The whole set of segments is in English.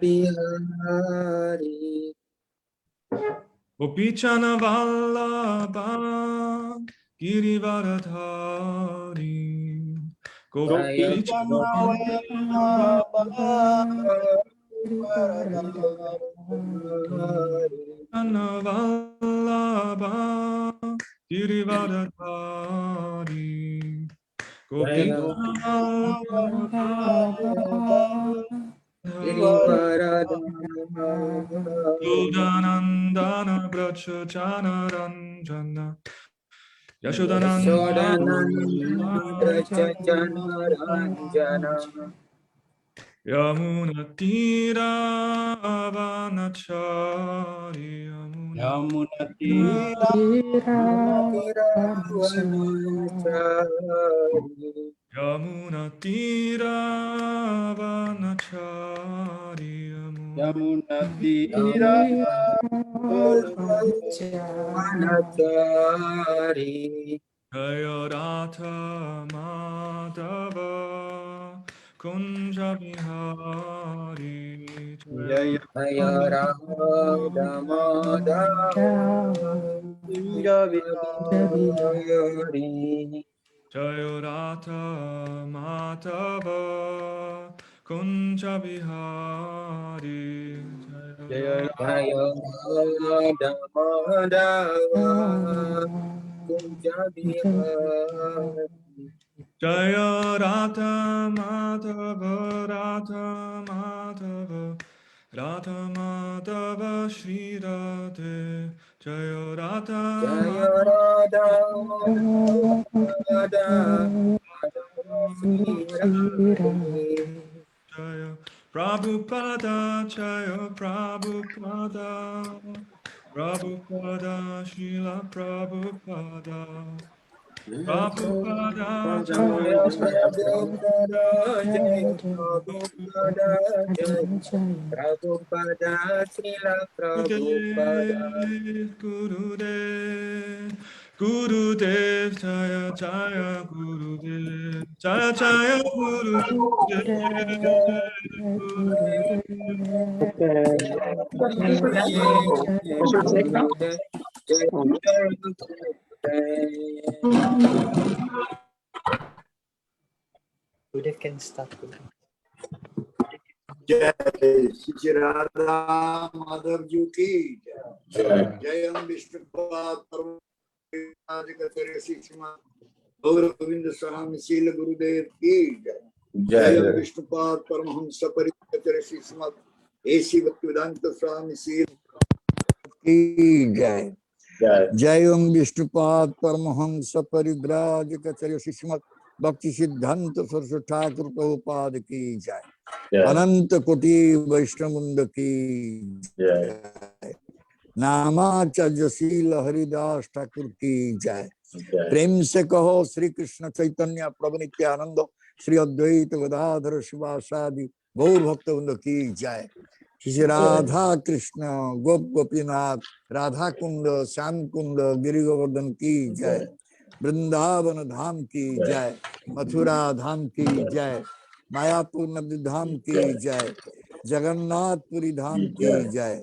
Bihari Gopichana Vallabha Girivaradhari Gopichana Vallabha Girivaradhari Gopichana Yodanandana Brachachana Ranjana Yashodanandana Yamuna Tira Vanachari Yamuna Tira Yamuna Tira Vanachari Yamuna Tira Jaya Radha Madhava Kunja Bihari Jaya Radha Bihari Jaya Radha Madhava Kunja Bihari Jaya Radha Kunja Bihari Jaya Radha Madhava Radha Madhava Radha Madhava Shri Radhe Jaya Radha Jaya Prabhupada Jaya Prabhupada Prabhupada Srila Prabhupada Prabhupada Jaya Prabhupada Srila Prabhupada Gurudev Gurudev Jaya Jaya Gurudev Jaya Jaya Gurudev Gurudev can start. जय श्री राधा माधव जी की जय विष्णुपाद गौर गोविंद स्वामी शील गुरुदेव की जय विष्णुपाद परमहंस परिकर Shrimad AC Bhaktivedanta स्वामी शील की जय जय विष्णुपाद परमहंस परिव्राज कचर्य श्रीमद भक्ति सिद्धांत सरस्वती ठाकुर प्रभुपाद की जय अनंत कोटि वैष्णववृंद की जय नामाचार्यशील हरिदास ठाकुर की जय प्रेम से कहो श्री कृष्ण चैतन्य प्रभु नित्यानंद श्री अद्वैत गदाधर शिवासादि गौर भक्तवृंद की जय श्री राधा कृष्ण गोप गोपीनाथ राधा कुंड श्याम कुंड गिरि गोवर्धन की जय वृंदावन धाम की जय मथुरा धाम की जय मायापुर नगरी धाम की जय जगन्नाथपुरी धाम की जय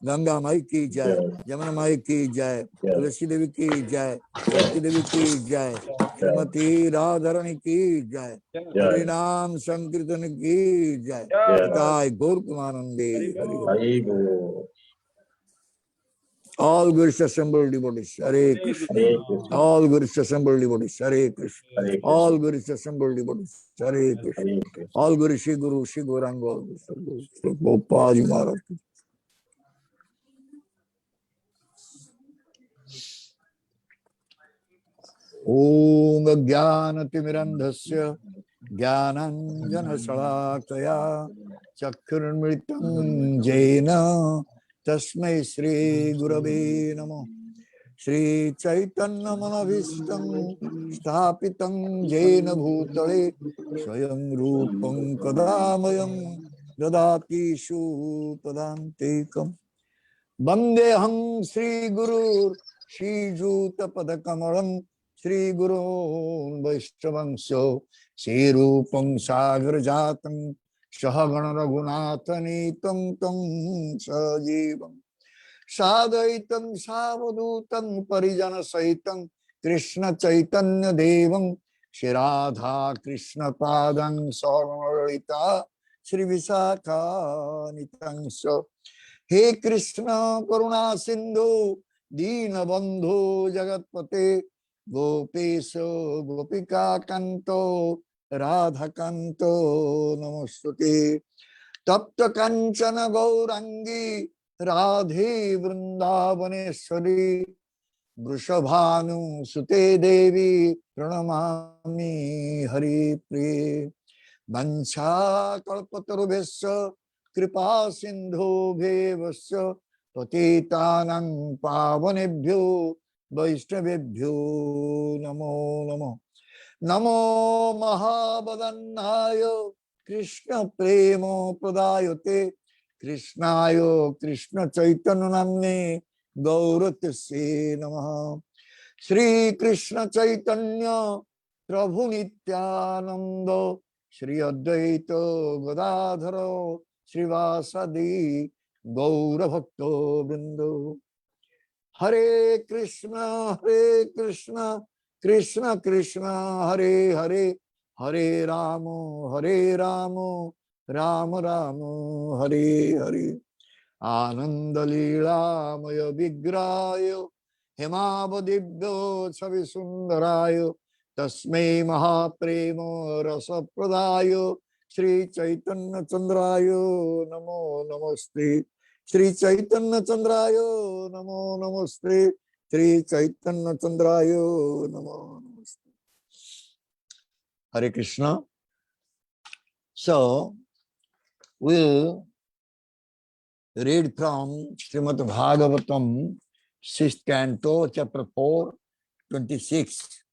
गंगा माई की जय यमुना माई की जय तुलसी देवी की जय सती देवी की जय श्रीमती राधारणी की जय हरि नाम संकीर्तन की जय गौर कुमानंदे Hari all gurus assembled devotees Hare Krishna all gurus assembled devotees Hare Krishna all gurus assembled devotees Hare Krishna all gurus Shri Guru Shri Gauranga Shri Gopal Maharaj Om Jnanatimirandhasya Jnananjana Salakaya Chakrunmritam Jena Tasmai Shri Gurave Namo Shri Chaitanya Manabhishtam Sthapitam Jena Bhutale Swayam Rupam Kadamayam Dadati Shupadantekam Vandeham Shri Guru Shri Juta Padakamalam Shri Guru Vaishnavanso Shri Rupam Sagar Jatam Sahagana Raghunatha Nitam Tam Sajivam Sadaitam Savadutam Parijana Saitam Krishna Chaitanya Devam Shri Radha Krishna Padang Samarita Shri Visakha Nitangsa He Krishna Karuna Sindhu Dina Bandhu Jagatpate Gopesho Gopika Kanto Radha Kanto Namaste Tapta Kanchana Gaurangi Radhe Vrindavaneshwari Vrishabhanu Sute Devi Pranamami Hari Priya Vancha Kalpatarubhesya Kripa Sindhu Bhevasya Patitanang Pavanebhyo Vaishnavebhyo Namo Namo Namo Mahabadannaya Krishna Premo Pradayate Krishnayo Krishna Chaitanya Namne Gauratase Namaha Shri Krishna Chaitanya Prabhu Nityananda Shri Advaita Gadadhara Srivasadi Gaura Bhakta Bindu Hare Krishna Krishna Krishna Hare Hare Hare Rama Rama Rama Hare Hare Ananda Leela Maya Vigraya Hemavadibhyo Chavisundarayo Tasmai Mahaprema Rasa Pradayo Shri Chaitanya Chandrayo Namo Namaste Shri Chaitanya Chandrayo Namo Namaste Shri Chaitanya Chandrayo Namo Namaste Hare Krishna. So we'll read from Srimad Bhagavatam, 6th canto, chapter 4, 26.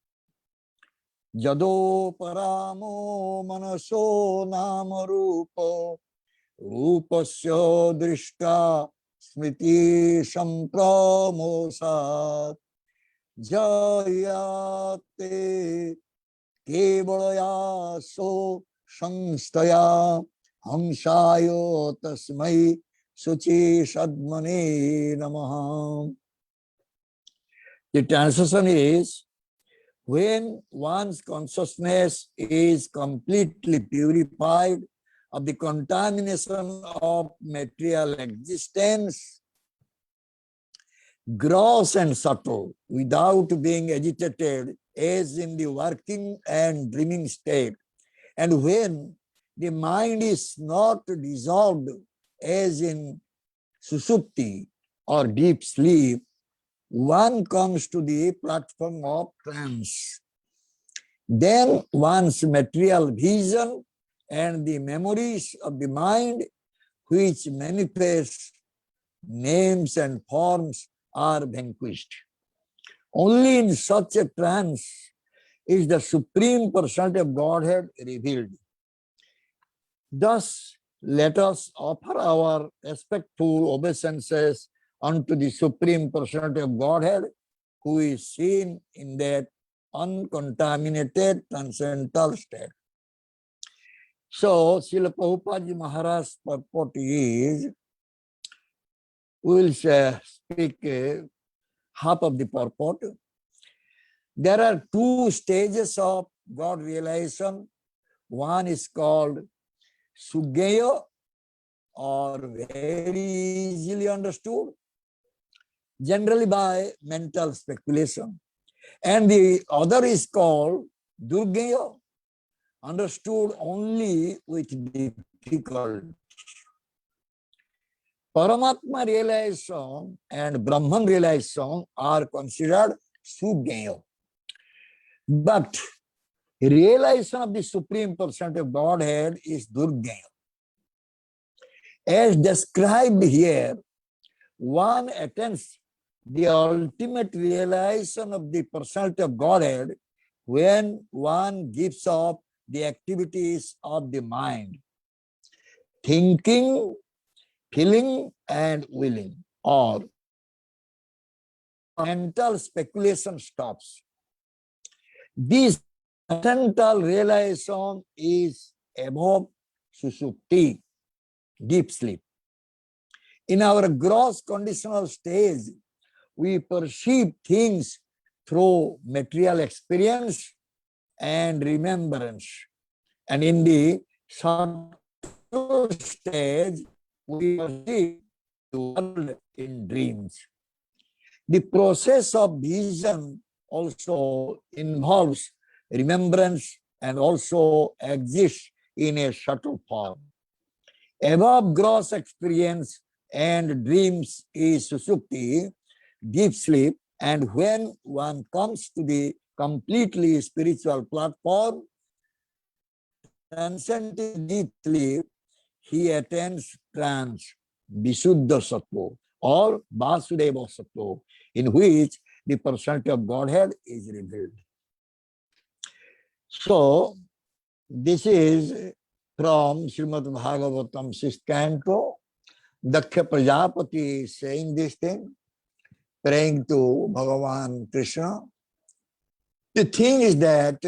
Jado paramo manaso nama rupo rupasya drishta smriti sampramosat jayate kevalaya so samstaya hamsayo tasmai suchi sadmane namaha. The translation is, when one's consciousness is completely purified of the contamination of material existence, gross and subtle, without being agitated as in the working and dreaming state, and when the mind is not dissolved as in susupti or deep sleep, one comes to the platform of trance. Then one's material vision and the memories of the mind, which manifest names and forms, are vanquished. Only in such a trance is the Supreme Personality of Godhead revealed. Thus, let us offer our respectful obeisances unto the Supreme Personality of Godhead, who is seen in that uncontaminated transcendental state. So, Srila Prabhupada Maharaj's purport is, we will speak half of the purport. There are two stages of God realization. One is called Suggeya, or very easily understood, generally by mental speculation. And the other is called Durgaya, understood only with difficulty. Paramatma realization and Brahman realization are considered Suggeya. But realization of the Supreme Personality of Godhead is Durgaya. As described here, one attains the ultimate realization of the personality of Godhead when one gives up the activities of the mind, thinking, feeling, and willing, or mental speculation stops. This mental realization is above susupti, deep sleep. In our gross conditional stage, we perceive things through material experience and remembrance. And in the subtle stage, we perceive the world in dreams. The process of vision also involves remembrance and also exists in a subtle form. Above gross experience and dreams is susupti, deep sleep, and when one comes to the completely spiritual platform, transcending deep sleep, he attains trance, Visuddha Sattva or Vasudeva Sattva, in which the personality of Godhead is revealed. So, this is from Srimad Bhagavatam 6th canto. Daksha Prajapati is saying this thing, praying to Bhagavan Krishna. The thing is that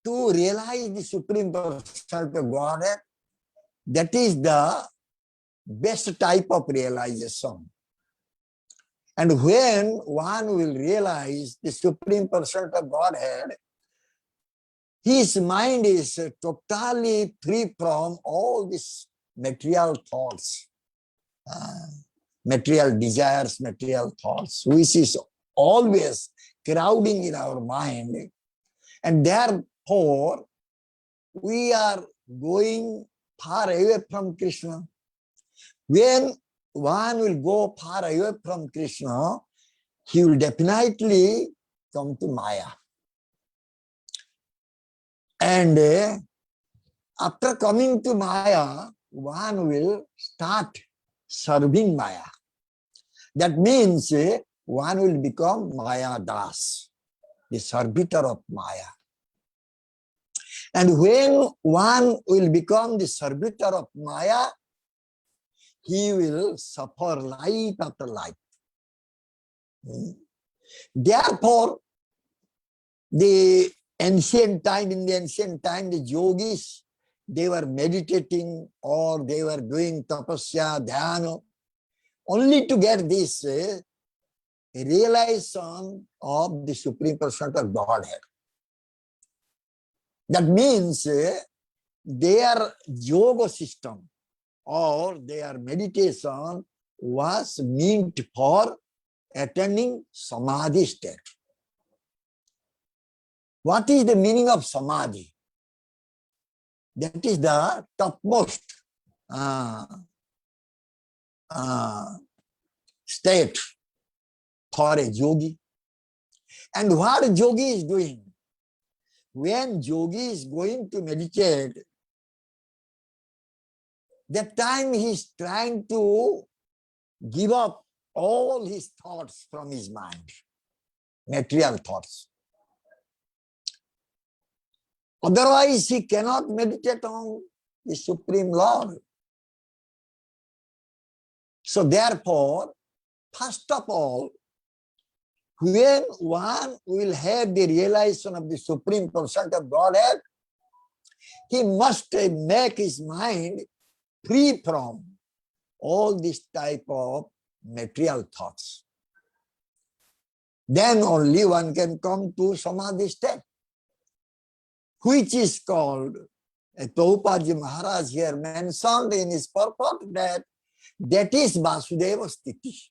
to realize the Supreme Personality of Godhead, that is the best type of realization. And when one will realize the Supreme Personality of Godhead, his mind is totally free from all these material thoughts, material desires, material thoughts, which is always crowding in our mind. And therefore, we are going far away from Krishna. When one will go far away from Krishna, he will definitely come to Maya. And after coming to Maya, one will start serving Maya. That means one will become Maya Das, the servitor of Maya. And when one will become the servitor of Maya, he will suffer life after life. Therefore, in the ancient time, the yogis, they were meditating or they were doing tapasya, dhyana, only to get this realization of the Supreme Personality of Godhead. That means their yoga system or their meditation was meant for attaining samadhi state. What is the meaning of samadhi? That is the topmost state for a yogi. And what a yogi is doing? When yogi is going to meditate, that time he is trying to give up all his thoughts from his mind, material thoughts. Otherwise, he cannot meditate on the Supreme Lord. So therefore, first of all, when one will have the realization of the Supreme Personality of Godhead, he must make his mind free from all this type of material thoughts. Then only one can come to Samadhi state, which is called, Prabhupada Maharaj here mentioned in his purport that is Vasudeva Sthiti.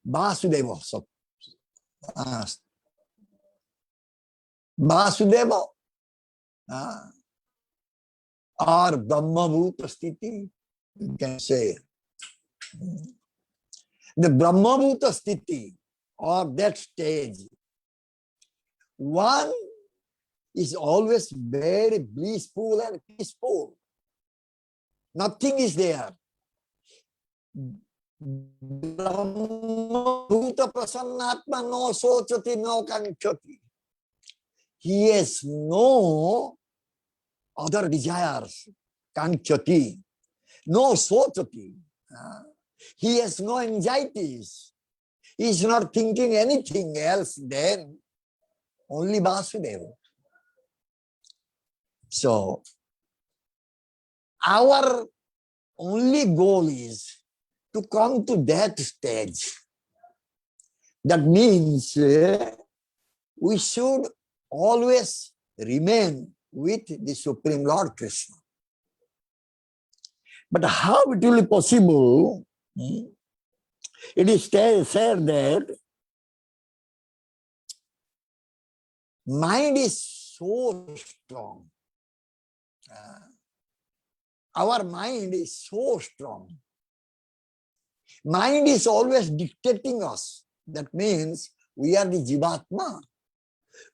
Vasudeva. Vasudeva or Brahma-bhuta Sthiti, you can say. The Brahma-bhuta Sthiti or that stage, one is always very blissful and peaceful. Nothing is there. Brahma-bhuta prasannatma no sochati no kanchati. He has no other desires, kanchati, no sochati. He has no anxieties. He is not thinking anything else than only Vasudeva. So our only goal is to come to that stage. That means we should always remain with the Supreme Lord Krishna. But how it will be possible? It is said that mind is so strong. Our mind is so strong. Mind is always dictating us. That means we are the Jivatma.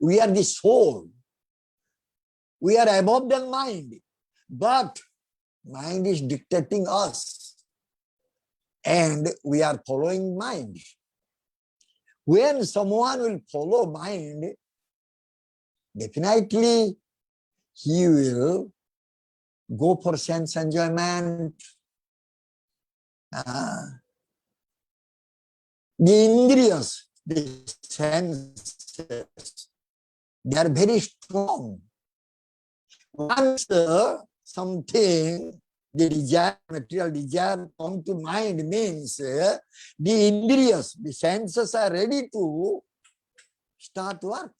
We are the soul. We are above than mind. But mind is dictating us. And we are following mind. When someone will follow mind, definitely he will go for sense enjoyment. The indriyas, the senses, they are very strong. Once something, the desire, material desire come to mind means the indriyas, the senses are ready to start work.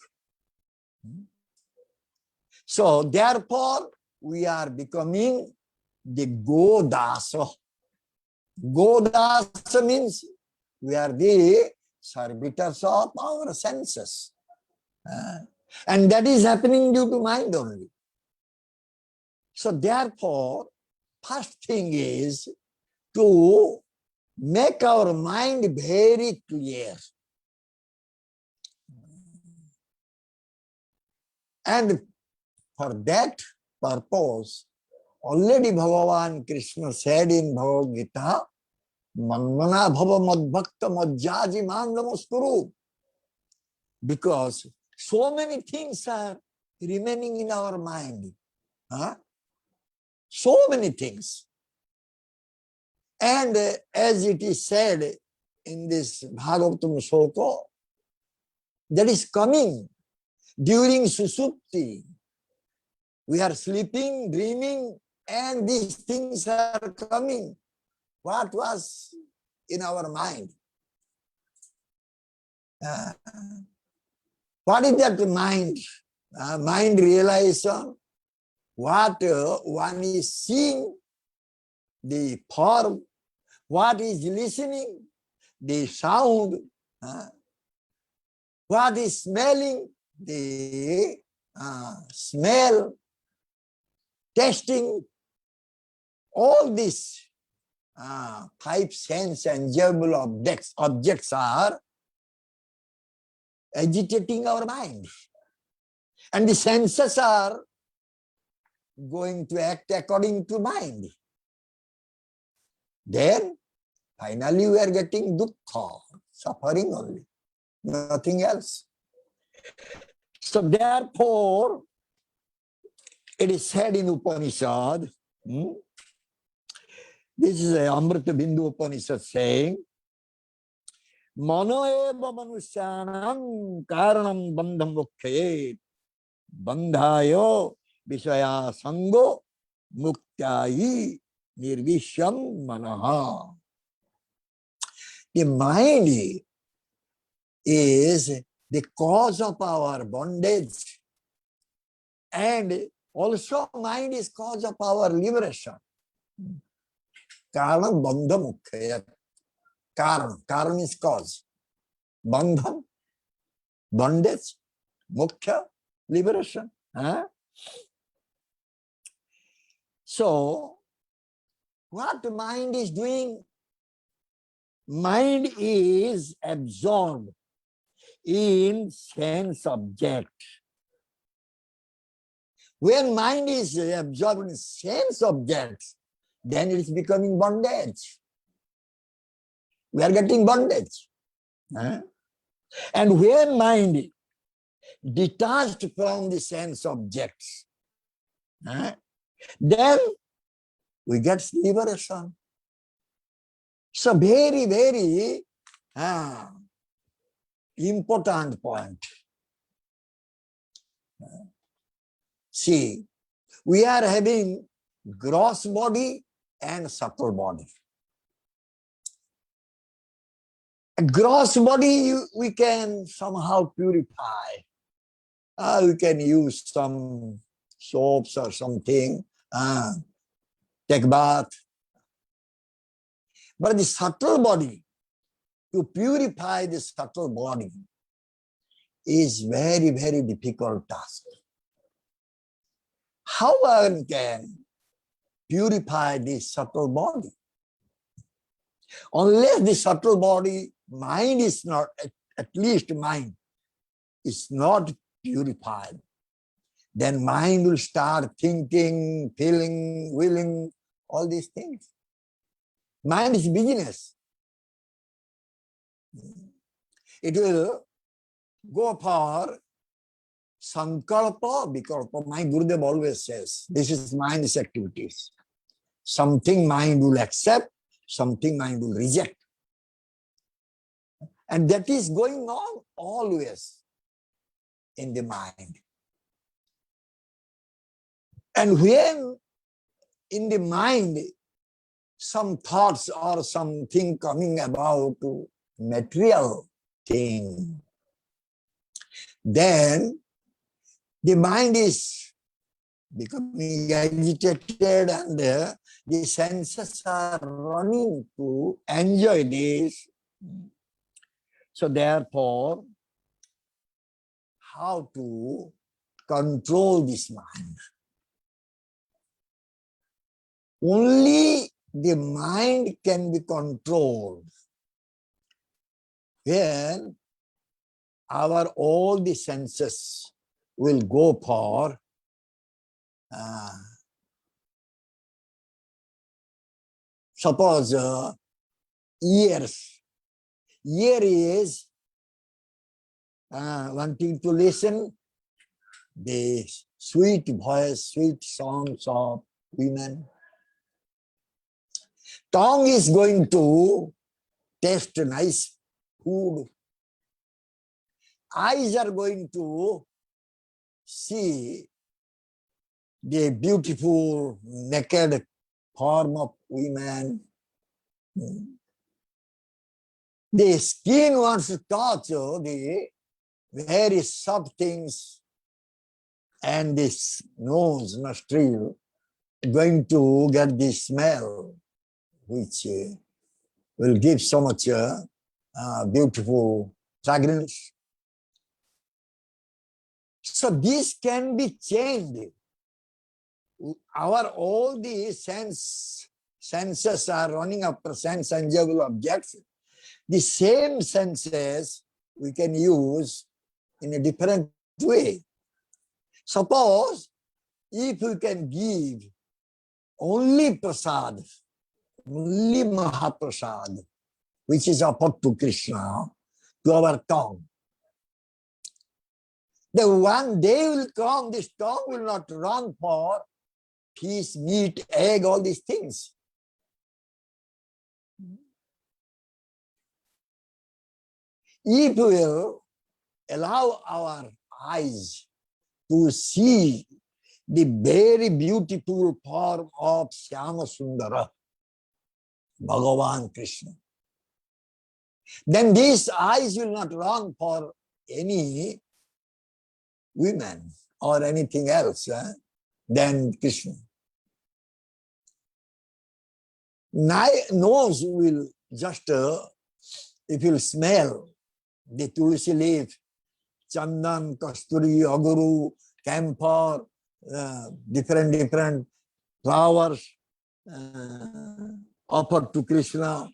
So therefore, we are becoming the Godasa. Godasa means we are the servitors of our senses. And that is happening due to mind only. So therefore, first thing is to make our mind very clear. And for that purpose, already Bhagavan Krishna said in Bhagavad Gita, Manmana bhava madbhakta madhyaji mandamuskuru. Because so many things are remaining in our mind. So many things. And as it is said in this Bhagavatam Sloka, that is coming during Susupti. We are sleeping, dreaming, and these things are coming. What was in our mind? What is that mind? Mind realization. What one is seeing, the form. What is listening, the sound. What is smelling, the smell. Tasting. All these five sense enjoyable objects are agitating our mind. And the senses are going to act according to mind. Then, finally, we are getting dukkha, suffering only, nothing else. So, therefore, it is said in Upanishad, this is a Amrita Bindu Upanishad saying, Mano eva manusyanam karanam bandham mukhye bandhayo vishaya sango muktayi nirvishyam manaha. The mind is the cause of our bondage, and also mind is cause of our liberation. Karanam bandham mukhya. Karan is cause. Bandham, bondage, mukhya, liberation. So, what mind is doing? Mind is absorbed in sense object. When mind is absorbed in sense objects, then it is becoming bondage. We are getting bondage. And when mind detached from the sense objects, then we get liberation. So very, very important point. See, We are having gross body and subtle body. A gross body we can somehow purify. We can use some soaps or something, take bath. But the subtle body, to purify the subtle body is very, very difficult task. How one can purify the subtle body? Unless the subtle body, mind is not, at least mind, is not purified, then mind will start thinking, feeling, willing, all these things. Mind is business. It will go for sankalpa, vikalpa. My Gurudev always says, this is mind's activities. Something mind will accept, something mind will reject. And that is going on always in the mind. And when in the mind some thoughts or something coming about material thing, then the mind is becoming agitated and the senses are running to enjoy this. So therefore, how to control this mind? Only the mind can be controlled when all the senses will go for suppose ears. Ear is wanting to listen the sweet voice, sweet songs of women. Tongue is going to taste nice food. Eyes are going to see the beautiful naked form of women. The skin wants to touch the very soft things, and this nose, nostril, going to get the smell, which will give so much beautiful fragrance. So this can be changed. All the senses are running after sense enjoyable objects. The same senses we can use in a different way. Suppose if we can give only prasad, only Mahaprasad, which is offered to Krishna, to our tongue, then one day will come, this tongue will not run for fish, meat, egg, all these things. If we will allow our eyes to see the very beautiful form of Syama Sundara, Bhagavan Krishna, then these eyes will not run for any women or anything else than Krishna. Nose will just, if you smell the tulsi leaf, chandan, kasturi, aguru, camphor, different flowers offered to Krishna,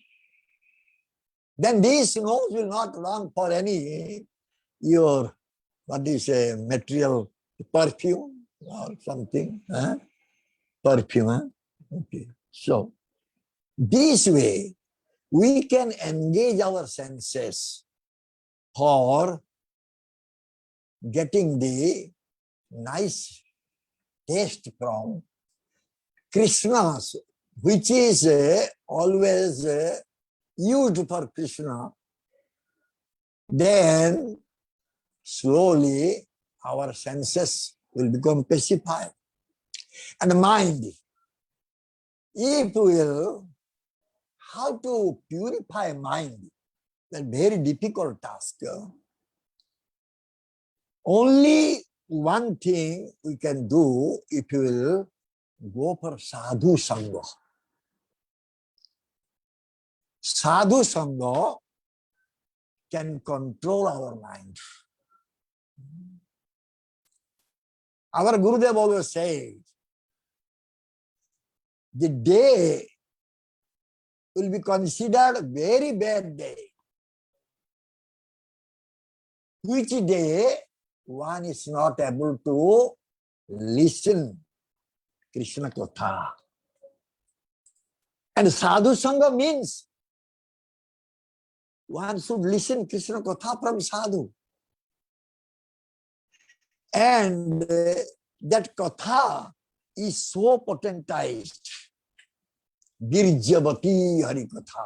then this nose will not run for any material perfume or something, perfume. Okay. So this way we can engage our senses for getting the nice taste from Krishna's, which is always used for Krishna. Then slowly our senses will become pacified. And mind, if we will, how to purify mind, that very difficult task. Only one thing we can do, if you will go for sadhu sangha. Sadhu sangha can control our mind. Our Gurudev always says, the day will be considered a very bad day. Which day one is not able to listen Krishna Katha. And sadhu sangha means one should listen Krishna Katha from sadhu. And that Katha is so potentized. Virjavati Hari Katha.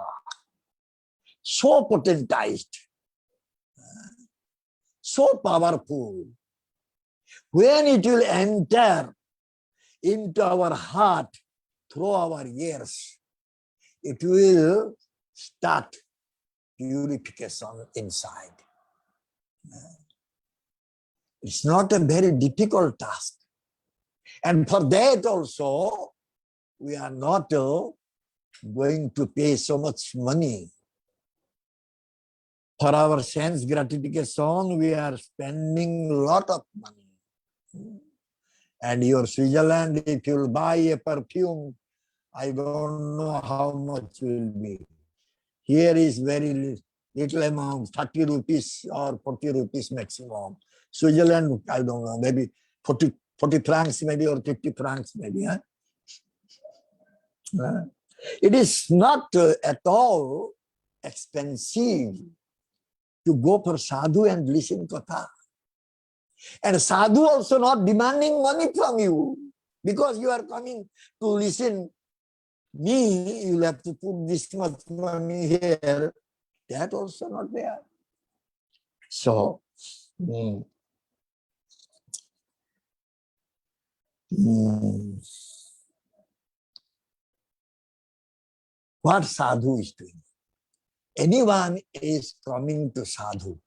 So potentized. So powerful. When it will enter into our heart through our ears, it will start purification inside. It's not a very difficult task. And for that also, we are not going to pay so much money. For our sense gratification, we are spending a lot of money. And your Switzerland, if you buy a perfume, I don't know how much will be. Here is very little amount, 30 rupees or 40 rupees maximum. Switzerland, I don't know, maybe 40 francs maybe, or 50 francs maybe. Huh? It is not at all expensive to go for sadhu and listen katha. And sadhu also not demanding money from you, because you are coming to listen me, you'll have to put this much money here. That also not there. So, what sadhu is doing? Anyone is coming to sadhu.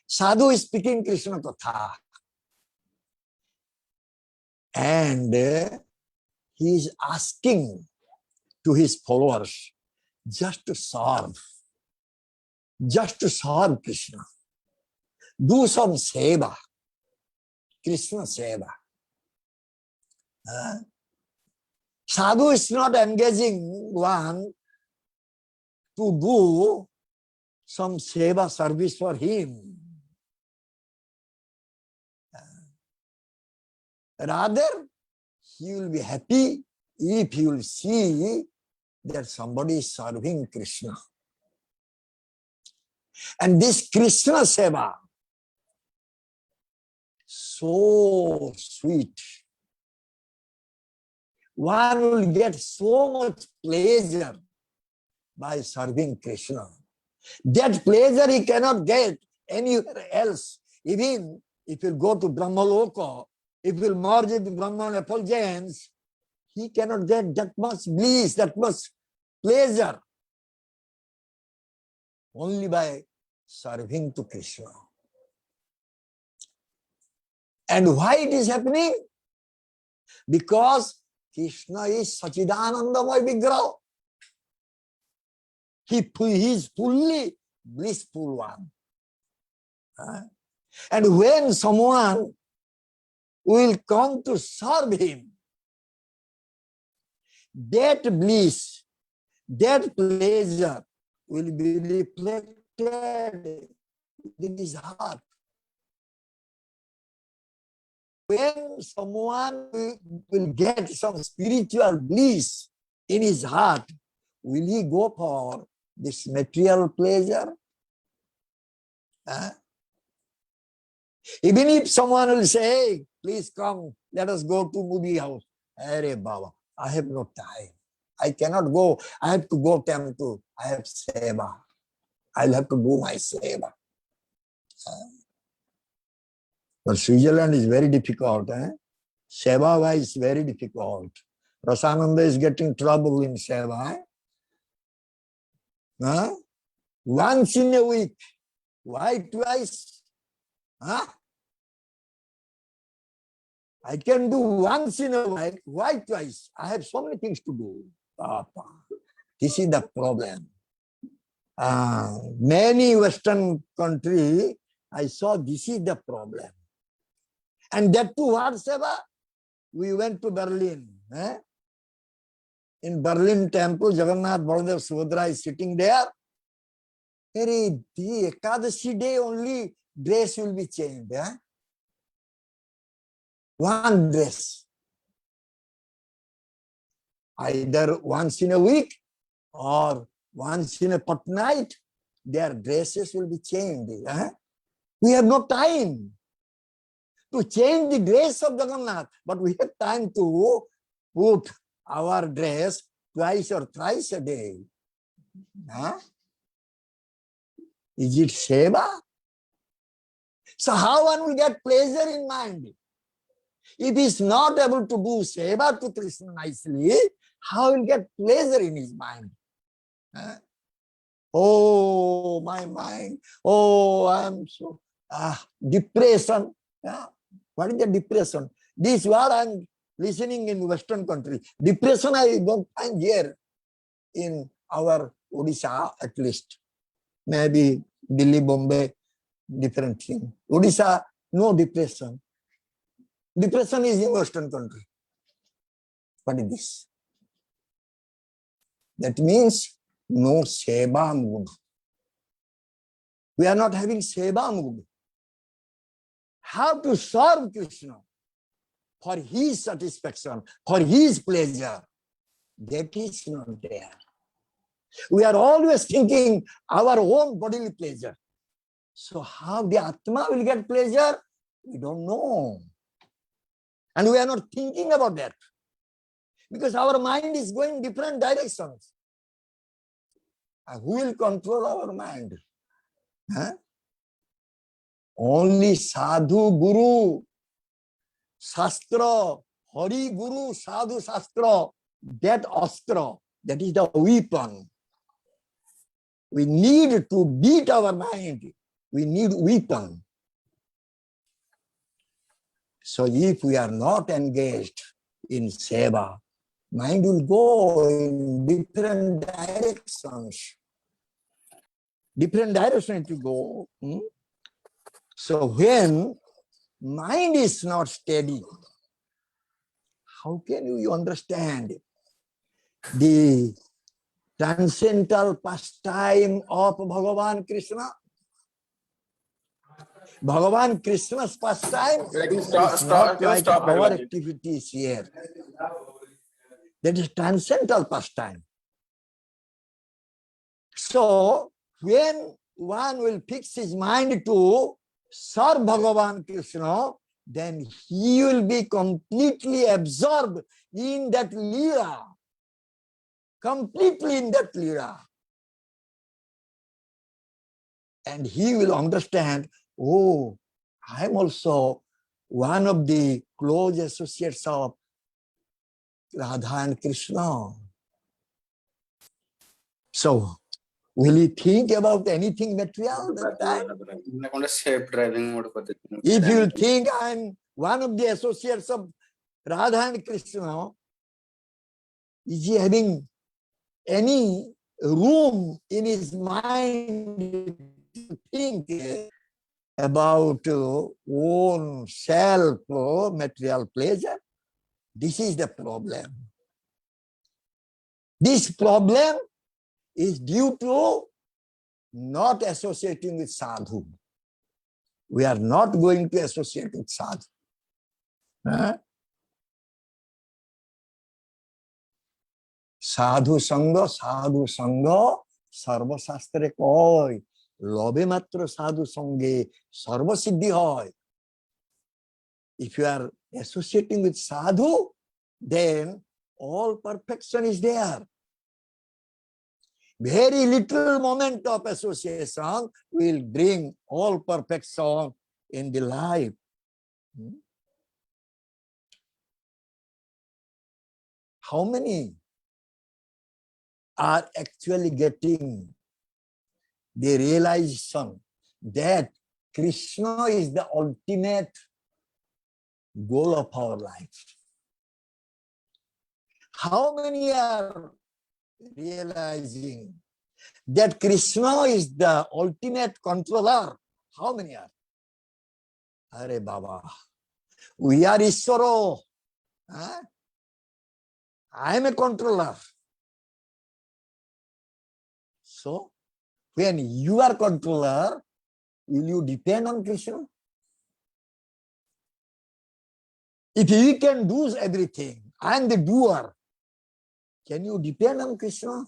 Sadhu is speaking Krishna Katha. And he is asking to his followers just to serve Krishna. Do some seva, Krishna seva. Sadhu is not engaging one to do some seva service for him. Rather, he will be happy if he will see that somebody is serving Krishna. And this Krishna seva, so sweet. One will get so much pleasure by serving Krishna. That pleasure he cannot get anywhere else. Even if you go to Brahmaloka, if you merge with Brahman effulgence, he cannot get that much bliss, that much pleasure. Only by serving to Krishna. And why it is happening? Because Krishna is Sachidanandamaya Vigraha. He is fully blissful one. And when someone will come to serve him, that bliss, that pleasure will be reflected in his heart. When someone will get some spiritual bliss in his heart, will he go for this material pleasure? Even if someone will say, hey, please come, let us go to movie house. Arey Baba, I have no time. I cannot go. I have to go temple. I have seva. I'll have to do my seva. But Switzerland is very difficult. Seva is very difficult. Rasananda is getting trouble in Seva. Huh? Once in a week. Why twice? Huh? I can do once in a while. Why twice? I have so many things to do. Papa. This is the problem. Many Western country, I saw this is the problem. And that too, what Seva? We went to Berlin. In Berlin temple, Jagannath Baladev Subhadra is sitting there. The Ekadashi day only dress will be changed. One dress. Either once in a week or once in a fortnight, their dresses will be changed. We have no time to change the dress of Jagannath, but we have time to put our dress twice or thrice a day. Is it Seva? So how one will get pleasure in mind? If he is not able to do Seva to Krishna nicely, how will get pleasure in his mind? Oh, my mind. Oh, I am so depression. What is the depression? This what I am listening in Western country. Depression I don't find here in our Odisha at least. Maybe Delhi, Bombay, different thing. Odisha, no depression. Depression is in Western country. What is this? That means no Seva mood. We are not having Seva mood. How to serve Krishna for his satisfaction, for his pleasure. That is not there. We are always thinking our own bodily pleasure. So how the Atma will get pleasure? We don't know. And we are not thinking about that. Because our mind is going different directions. Who will control our mind? Only Sadhu Guru, Shastra, Hari Guru, Sadhu Shastra, that astra, that is the weapon. We need to beat our mind. We need weapon. So if we are not engaged in Seva, mind will go in different directions. Different directions to go. So when mind is not steady, how can you understand the transcendental pastime of Bhagavan Krishna? Bhagavan Krishna's pastime is not like our activities here. That is transcendental pastime. So when one will fix his mind to serve Bhagavan Krishna, then he will be completely absorbed in that lila. Completely in that lila. And he will understand, oh, I am also one of the close associates of Radha and Krishna. So, will he think about anything material that time? If you think I am one of the associates of Radha and Krishna, is he having any room in his mind to think about own self material pleasure? This is the problem. This problem is due to not associating with sadhu. We are not going to associate with sadhu. Sadhu sanga, sarva shastre koi. Lobe matra sadhu sange, sarva siddhi hoy. If you are associating with sadhu, then all perfection is there. Very little moment of association will bring all perfection in the life. how many are actually getting the realization that Krishna is the ultimate goal of our life? How many are realizing that Krishna is the ultimate controller? How many are? Are Baba, we are Ishvaro. Huh? I am a controller. So, when you are controller, will you depend on Krishna? If he can do everything, I am the doer, can you depend on Krishna?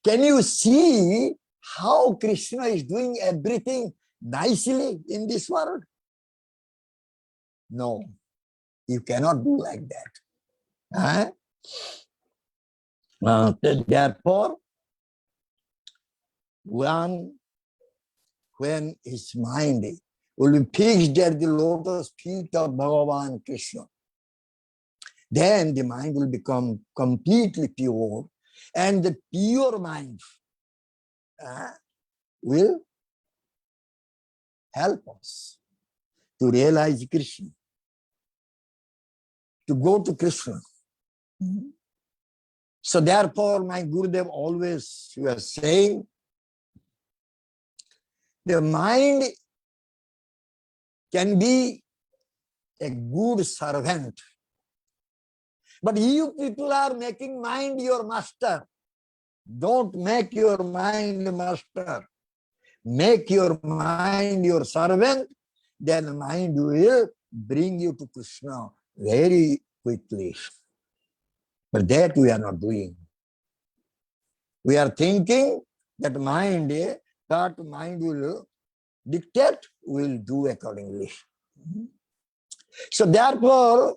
Can you see how Krishna is doing everything nicely in this world? No, you cannot do like that. Therefore, when his mind will be fixed at the lotus feet of Bhagavan Krishna, then the mind will become completely pure, and the pure mind will help us to realize Krishna, to go to Krishna. So therefore, my Gurudev always was saying, the mind can be a good servant, but you people are making mind your master. Don't make your mind master. Make your mind your servant, then mind will bring you to Krishna very quickly. But that we are not doing. We are thinking that mind will dictate, will do accordingly. So therefore,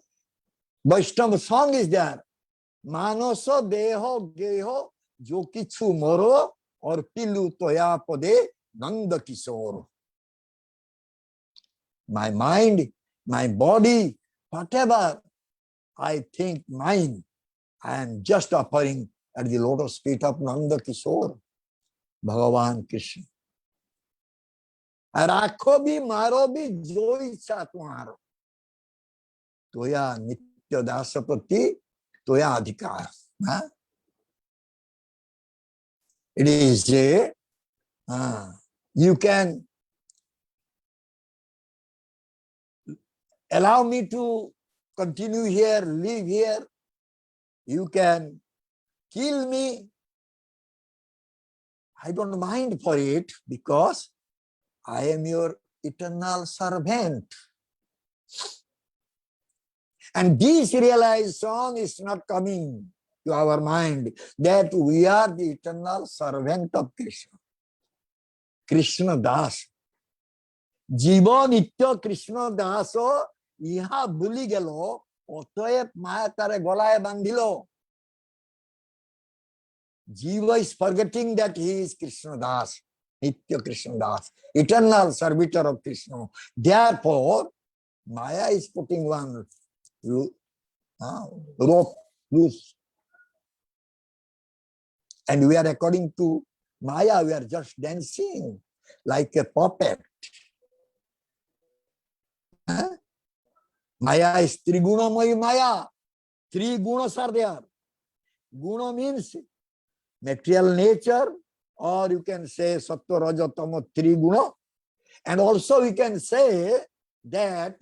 Vaishnava song is there. Manoso deho geho jo kichu moro or pilu toya pade nanda kisoro. My mind, my body, whatever I think mine, I am just offering at the lotus feet of Nanda Kishore, Bhagavan Krishna. Rakho bhi maro bhi jo ichha tumharo. Toya nitya dasapati, toya adhikar. It is you can allow me to continue here, live here. You can kill me. I don't mind for it because I am your eternal servant. And this realization is not coming to our mind that we are the eternal servant of Krishna. Krishna Das. Jiva nitya Krishna Daso iha bhuli gelo otoep maya tare golaye bandhilo. Jiva is forgetting that he is Krishna Das, Nitya Krishna Das, eternal servitor of Krishna. Therefore, Maya is putting one rope loose. And we are, according to Maya, we are just dancing like a puppet. Maya is Trigunamoyi Maya. Three gunas are there. Guna means material nature, or you can say Sattva, Raja, Tama, three guna. And also we can say that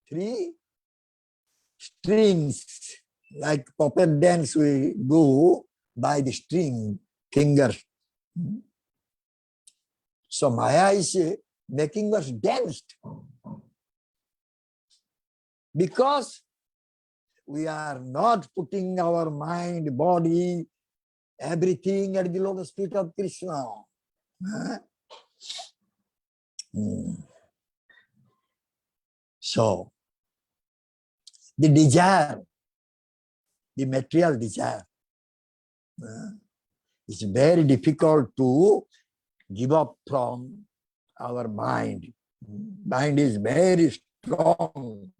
three strings, like puppet dance we do by the string, fingers. So Maya is making us dance because we are not putting our mind, body, everything at the lotus feet of Krishna. So, the desire, the material desire, is very difficult to give up from our mind. Mind is very strong.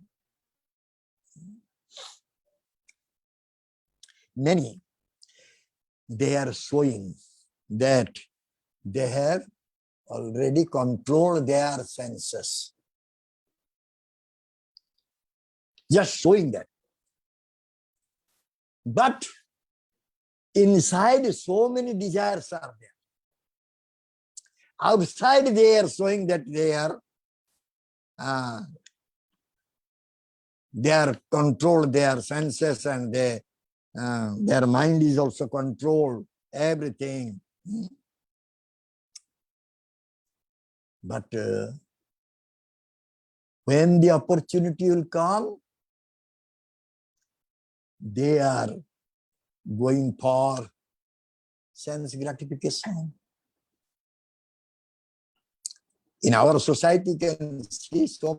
Many, they are showing that they have already controlled their senses. Just showing that. But inside, so many desires are there. Outside, they are showing that they are controlled their senses, and their mind is also controlled, everything. But when the opportunity will come, they are going for sense gratification. In our society, you can see so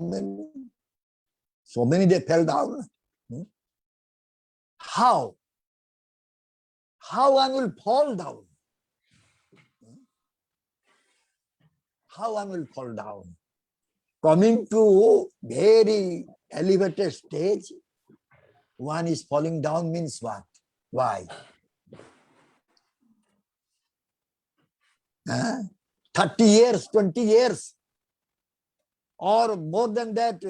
many they fell down. How one will fall down? How one will fall down? Coming to very elevated stage, one is falling down means what? Why? 30 years, 20 years, or more than that,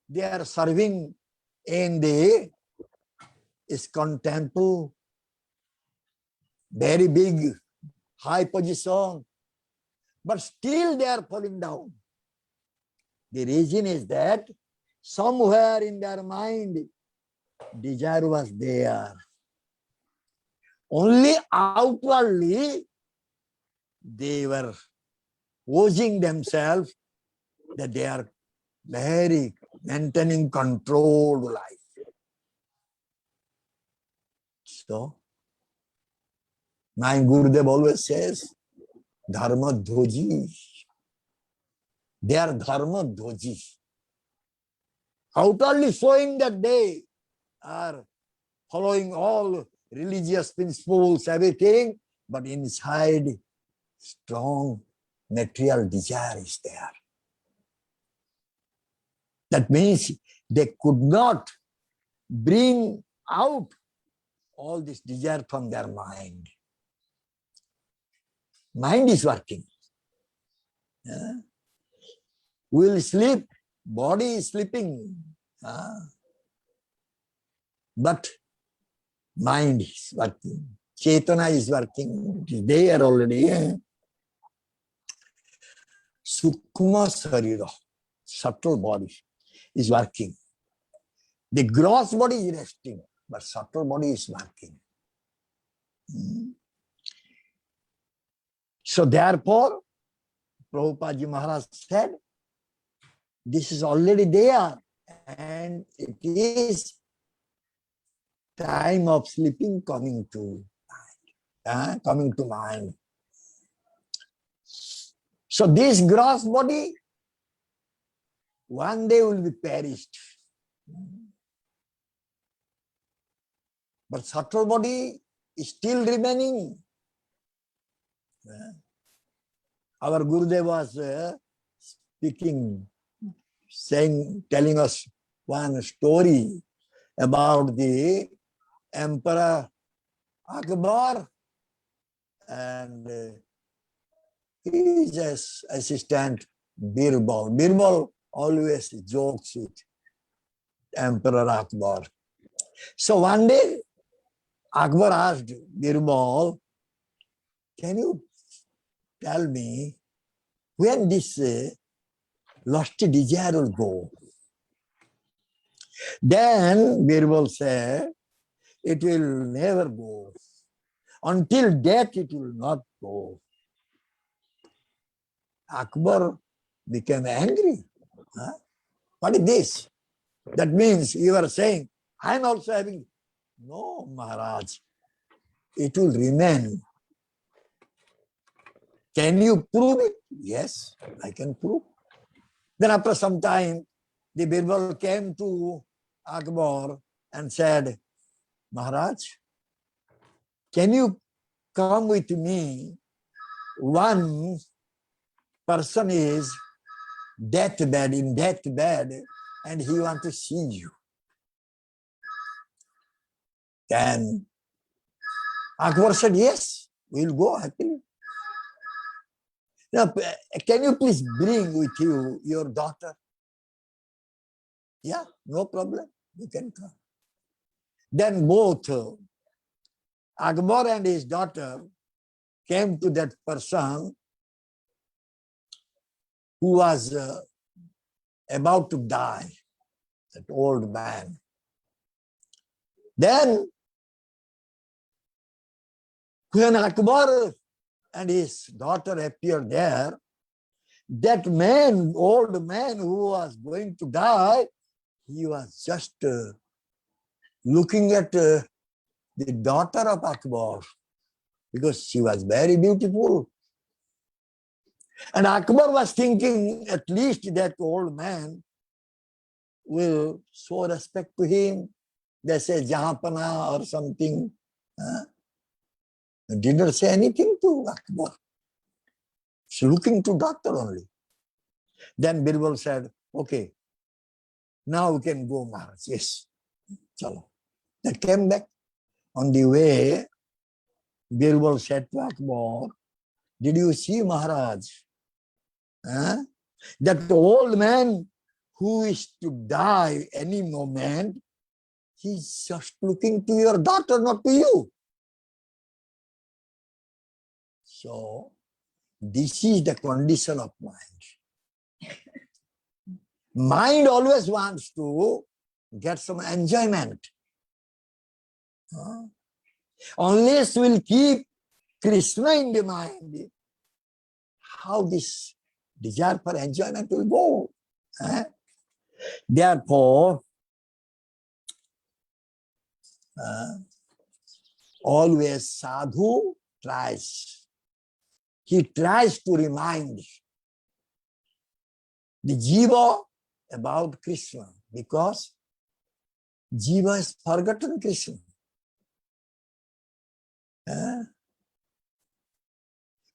they are serving in the ISKCON temple, very big, high position, but still they are falling down. The reason is that somewhere in their mind, desire was there. Only outwardly, they were posing themselves that they are very maintaining controlled life. So, my Gurudev always says, Dharma Dhoji. They are Dharma Dhoji. Outwardly showing that they are following all religious principles, everything, but inside, strong material desire is there. That means they could not bring out all this desire from their mind. Mind is working. We will sleep, body is sleeping. But mind is working. Chetana is working. It is there already. Sukma Sarira, subtle body, is working. The gross body is resting, but subtle body is working. So therefore, Prabhupada Ji Maharaj said, this is already there, and it is time of sleeping coming to mind. So this gross body one day will be perished. But subtle body is still remaining. Our Gurudev was speaking, telling us one story about the Emperor Akbar and his assistant Birbal. Birbal always jokes with Emperor Akbar. So one day, Akbar asked Birbal, can you tell me when this lusty desire will go? Then Birbal said, it will never go. Until death, it will not go. Akbar became angry. What is this? That means you are saying, I am also having. No, Maharaj, it will remain. Can you prove it? Yes, I can prove. Then after some time, the Birbal came to Akbar and said, Maharaj, can you come with me? One person is in deathbed, and he wants to see you. Then Akbar said, yes, we'll go happily. Now, can you please bring with you your daughter? Yeah, no problem. You can come. Then both Akbar and his daughter came to that person who was about to die, that old man. Then, when Akbar and his daughter appeared there, that man, old man who was going to die, he was just looking at the daughter of Akbar because she was very beautiful. And Akbar was thinking at least that old man will show respect to him. They say Jahapana or something. Didn't say anything to Akbar. She's looking to doctor only. Then Birbal said, okay, now we can go, Maharaj. Yes, chalo. They came back. On the way, Birbal said to Akbar, did you see, Maharaj? That old man who is to die any moment, he's just looking to your daughter, not to you. So, this is the condition of mind. Mind always wants to get some enjoyment. Unless we'll keep Krishna in the mind, how this desire for enjoyment will go. Therefore, always sadhu tries. He tries to remind the jiva about Krishna because jiva has forgotten Krishna.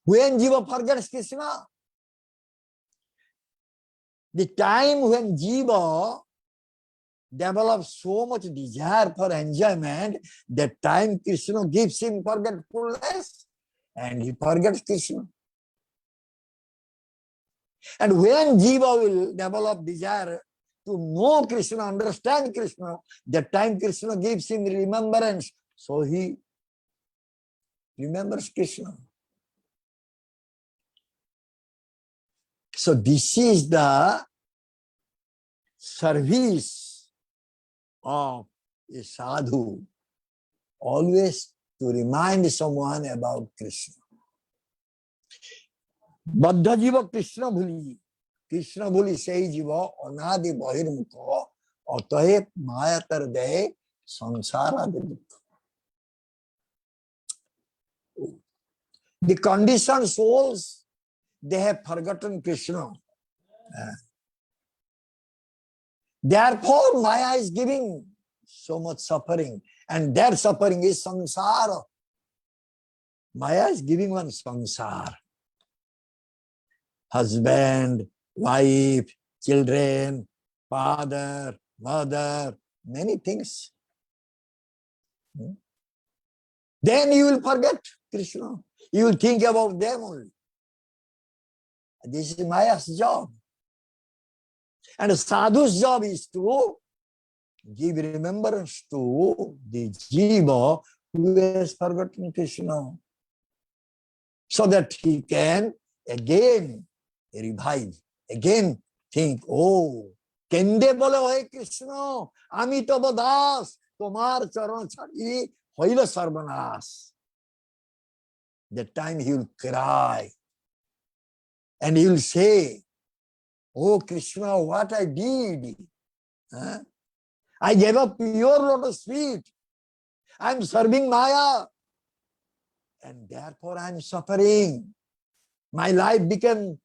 When jiva forgets Krishna, the time when jiva develops so much desire for enjoyment, that time Krishna gives him forgetfulness and he forgets Krishna. And when jiva will develop desire to know Krishna, understand Krishna, that time Krishna gives him remembrance. So he remembers Krishna. So this is the service of a sadhu, always to remind someone about Krishna. Baddha jiva Krishna bhuli. Krishna bhuli sei jiva anadi bahirmukha atahe mayatar de sansara de. The conditioned souls, they have forgotten Krishna. Therefore, Maya is giving so much suffering, and their suffering is samsara. Maya is giving one samsara. Husband, wife, children, father, mother, many things. Then you will forget Krishna. You will think about them only. This is Maya's job. And sadhu's job is to give remembrance to the jiva who has forgotten Krishna, so that he can again revive, again think, oh, kende bole hoy Krishna, ami tobo das, tomar charan chhadi hoila sarvanas. That time he will cry and he will say, oh Krishna, what I did. I gave up pure lotus feet. I am serving Maya. And therefore I am suffering. My life became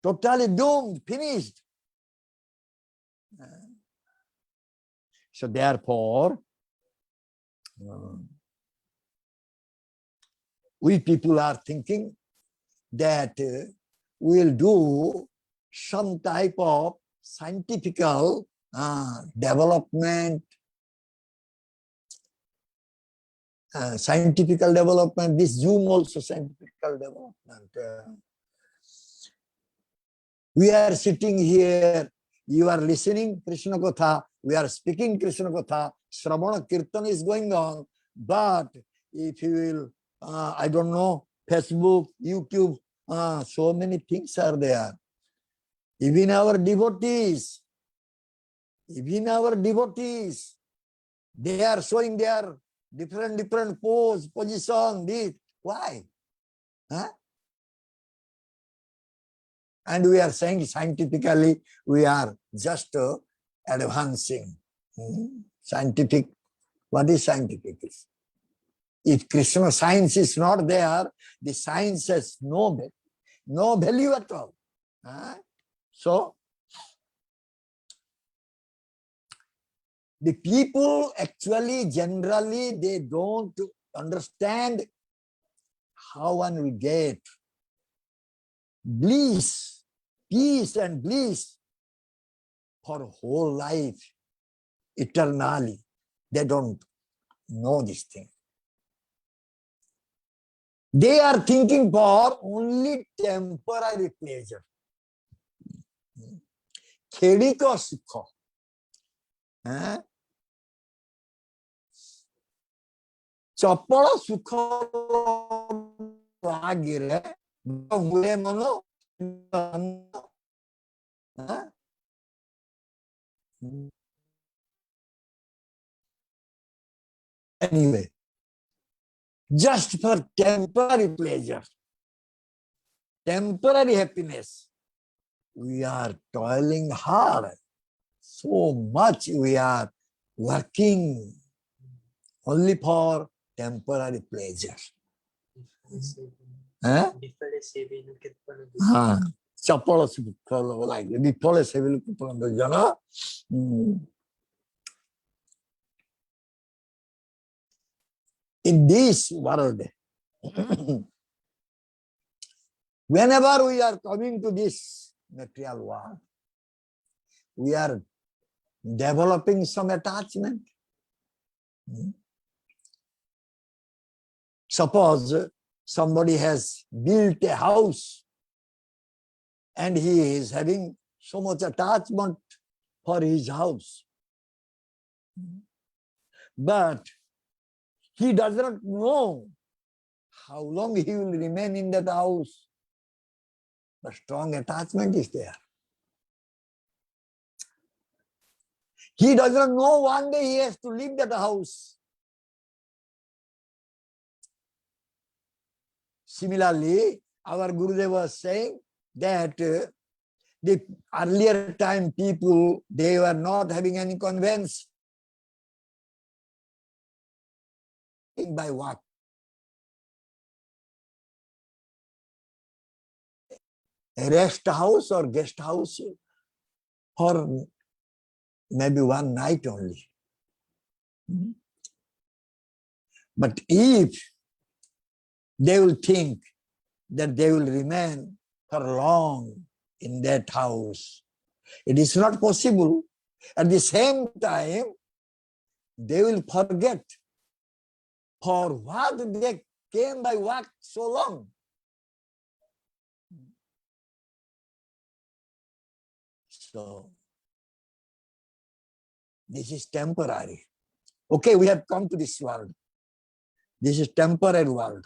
totally doomed, finished. So therefore, we people are thinking that we'll do some type of scientific development scientific development, this Zoom also scientific development. We are sitting here, you are listening Krishna Katha, we are speaking Krishna Katha, Shravana Kirtan is going on, but if you will, I don't know, Facebook, YouTube, so many things are there. Even our devotees, they are showing their different position, this. Why? Huh? And we are saying scientifically, we are just advancing. Scientific, what is scientific? If Krishna science is not there, the science has no value at all. So, the people actually, generally, they don't understand how one will get bliss, peace and bliss for whole life, eternally. They don't know this thing. They are thinking for only temporary pleasure. Khedi ko sukha. Chapala sukha lagire. Mule mano. Anyway, just for temporary pleasure, temporary happiness, we are toiling hard. So much we are working only for temporary pleasure. Chapala sukha like before civil jana. In this world, whenever we are coming to this material world, we are developing some attachment. Suppose somebody has built a house and he is having so much attachment for his house. But he does not know how long he will remain in that house. But strong attachment is there. He does not know one day he has to leave that house. Similarly, our Gurudev was saying that the earlier time people, they were not having any convents by what? A rest house or guest house for maybe one night only. But if they will think that they will remain for long in that house, it is not possible. At the same time, they will forget for what they came by what so long. So, this is temporary. Okay, we have come to this world. This is temporary world.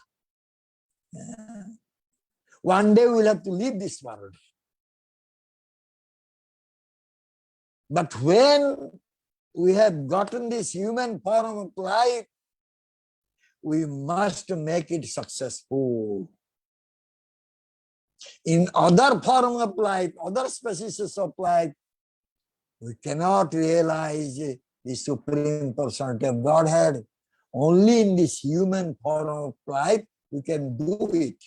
One day we will have to leave this world. But when we have gotten this human form of life, we must make it successful. In other form of life, other species of life, we cannot realize the Supreme Personality of Godhead. Only in this human form of life, we can do it.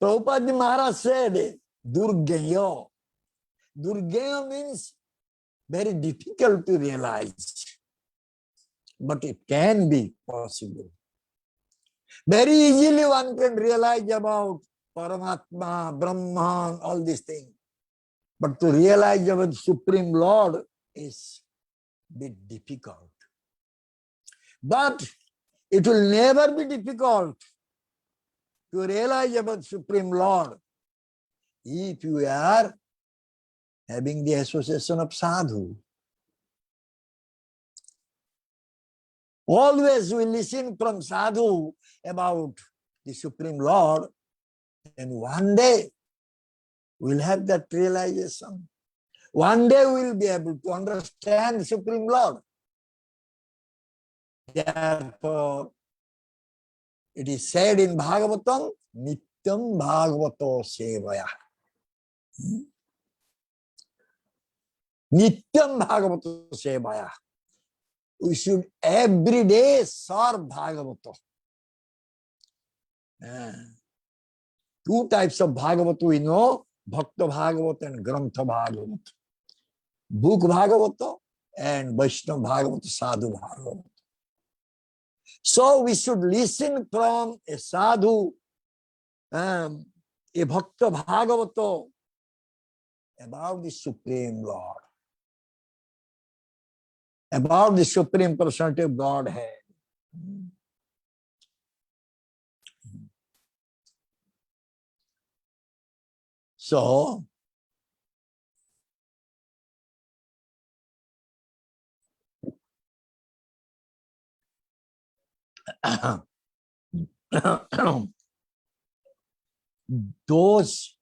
Prabhupada Maharaj said, Durgaya. Durgaya means very difficult to realize, but it can be possible. Very easily one can realize about Paramatma, Brahman, all these things. But to realize about the Supreme Lord is a bit difficult. But It will never be difficult to realize about Supreme Lord if you are having the association of sadhu. Always we listen from sadhu about the Supreme Lord, and one day we'll have that realization. One day we'll be able to understand the Supreme Lord. Therefore, it is said in Bhagavatam, Nityam Bhagavato Sevaya. Nityam Bhagavato Sevaya. We should every day serve Bhagavata. Two types of Bhagavata we know, Bhakta Bhagavata and Grantha Bhagavata. Book Bhagavata and Vaishnava Bhagavata, Sadhu Bhagavata. So we should listen from a sadhu, a Bhakta Bhagavata about the Supreme Lord, about the Supreme Personality of Godhead. So, those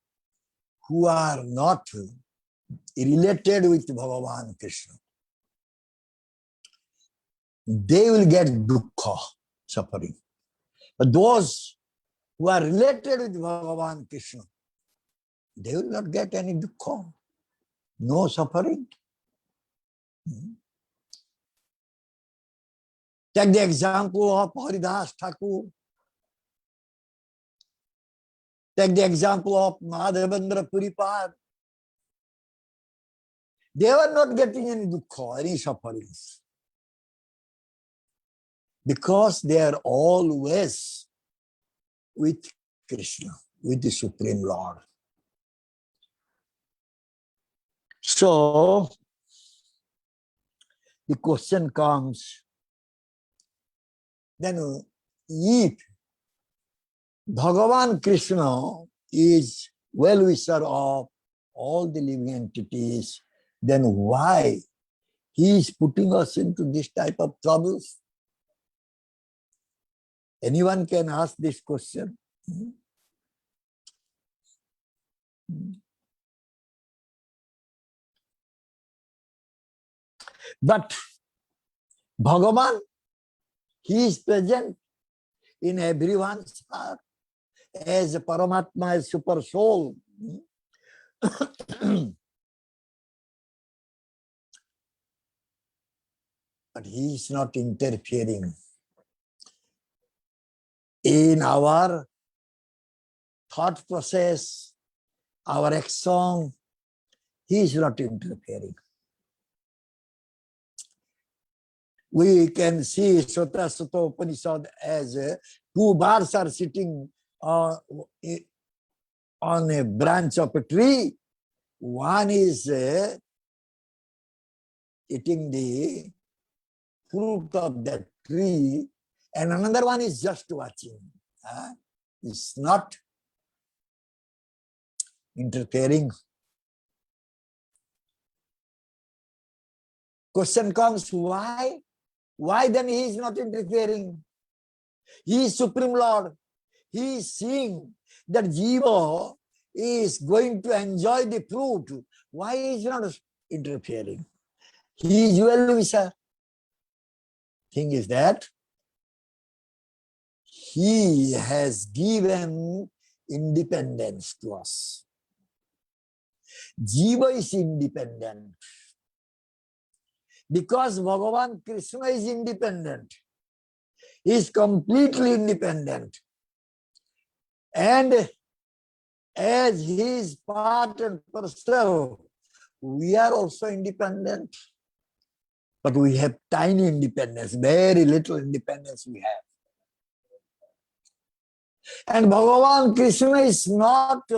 who are not related with Bhagavan Krishna, they will get dukkha, suffering. But those who are related with Bhagavan Krishna, they will not get any dukkha, no suffering. Take the example of Haridas Thakur. Take the example of Madhavendra Puripad. They were not getting any dukkha, any sufferings. Because they are always with Krishna, with the Supreme Lord. So, the question comes, then if Bhagavan Krishna is well-wisher of all the living entities, then why he is putting us into this type of troubles? Anyone can ask this question. But Bhagavan, he is present in everyone's heart as a Paramatma, as super soul. But he is not interfering in our thought process, our action. He is not interfering. We can see Sutta Sutta Upanishad as two birds are sitting on a branch of a tree. One is eating the fruit of that tree, and another one is just watching. It's not interfering. Question comes, why? Why then he is not interfering? He is Supreme Lord. He is seeing that Jiva is going to enjoy the fruit. Why is he not interfering? He is well-wisher. Thing is that he has given independence to us. Jiva is independent. Because Bhagavan Krishna is independent. He is completely independent. And as he is part and parcel, we are also independent. But we have tiny independence, very little independence we have. And Bhagavan Krishna is not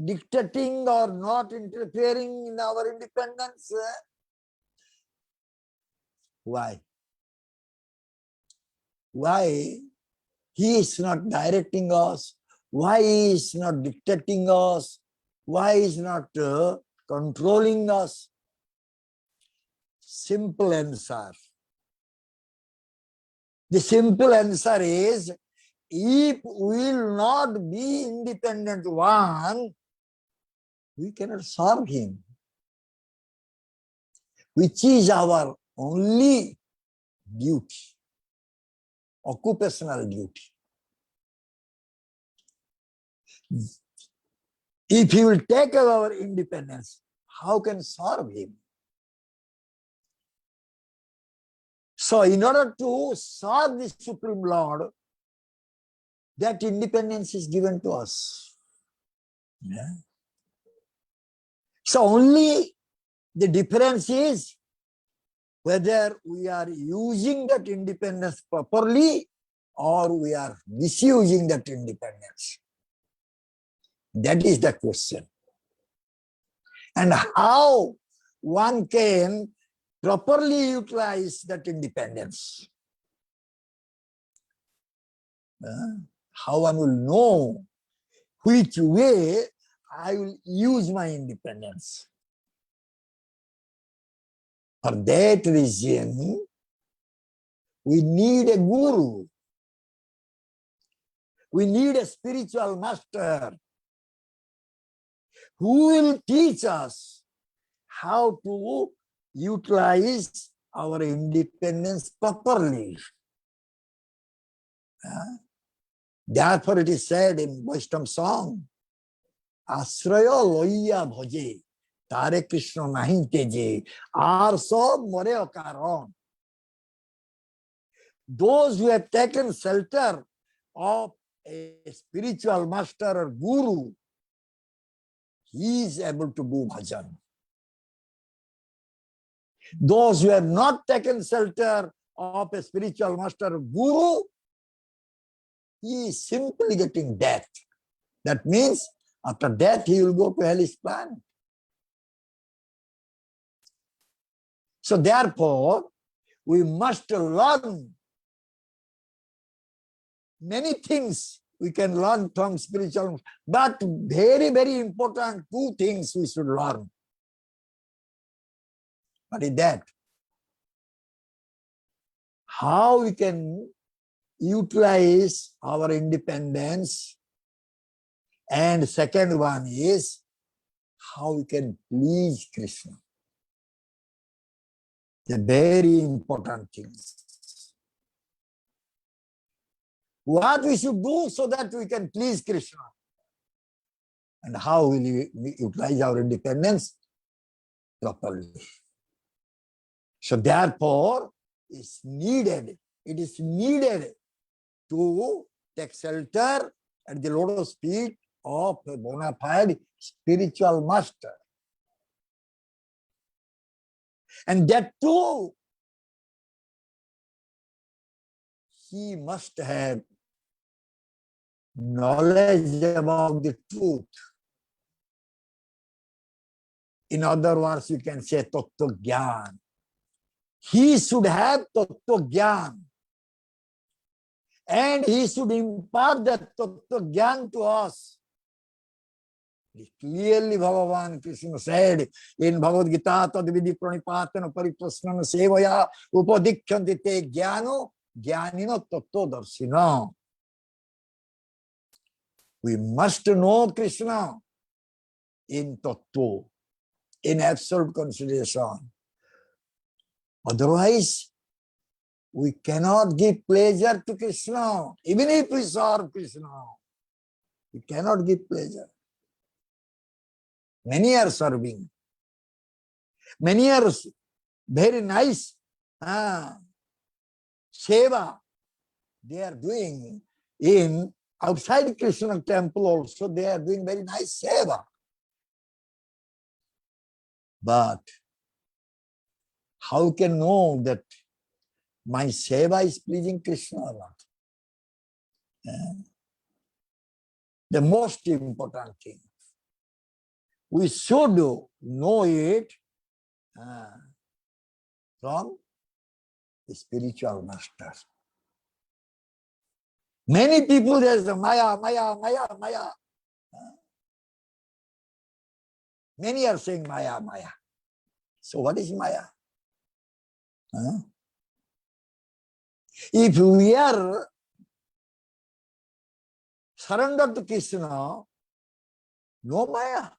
dictating or not interfering in our independence. Why? Why he is not directing us? Why he is not dictating us? Why he is not controlling us? Simple answer. The simple answer is, if we will not be independent one, we cannot serve him, which is our only duty, occupational duty. If he will take away our independence, how can serve him? So in order to serve the Supreme Lord, that independence is given to us. Yeah. So only the difference is whether we are using that independence properly or we are misusing that independence. That is the question. And how one can properly utilize that independence. How one will know which way I will use my independence. For that reason, we need a guru. We need a spiritual master who will teach us how to utilize our independence properly. Therefore, it is said in Vaishnava song, Asraya loya bhaje, tare Krishna nahi teje, ar sob more akaron. Those who have taken shelter of a spiritual master or guru, he is able to do bhajan. Those who have not taken shelter of a spiritual master or guru, he is simply getting death. That means after death, he will go to hellish planet. So therefore, we must learn many things we can learn from spiritual, but very, very important two things we should learn. What is that? How we can utilize our independence, and second one is how we can please Krishna. The very important things. What we should do so that we can please Krishna, and how will we utilize our independence properly. So therefore, it is needed to take shelter at the lotus feet of a bona fide spiritual master. And that too, he must have knowledge about the truth. In other words, you can say Tattva Gyan. He should have Tattva Gyan. And he should impart that Tattva Gyan to us. Clearly, Bhagavan Krishna said in Bhagavad Gita, Tadvidi Pranipatana Pariprasnana Sevaya Upadikyanti te Jnano Jnanino Tattva Darsina. We must know Krishna in Tattva, in absolute consideration. Otherwise, we cannot give pleasure to Krishna. Even if we serve Krishna, we cannot give pleasure. Many are serving. Many are very nice seva. They are doing in outside Krishna temple also. They are doing very nice seva. But how can know that my seva is pleasing Krishna or not? The most important thing. We should know it from the spiritual master. Many people, there's the Maya, Maya, Maya, Maya. Many are saying Maya, Maya. So what is Maya? If we are surrendered to Krishna, no Maya.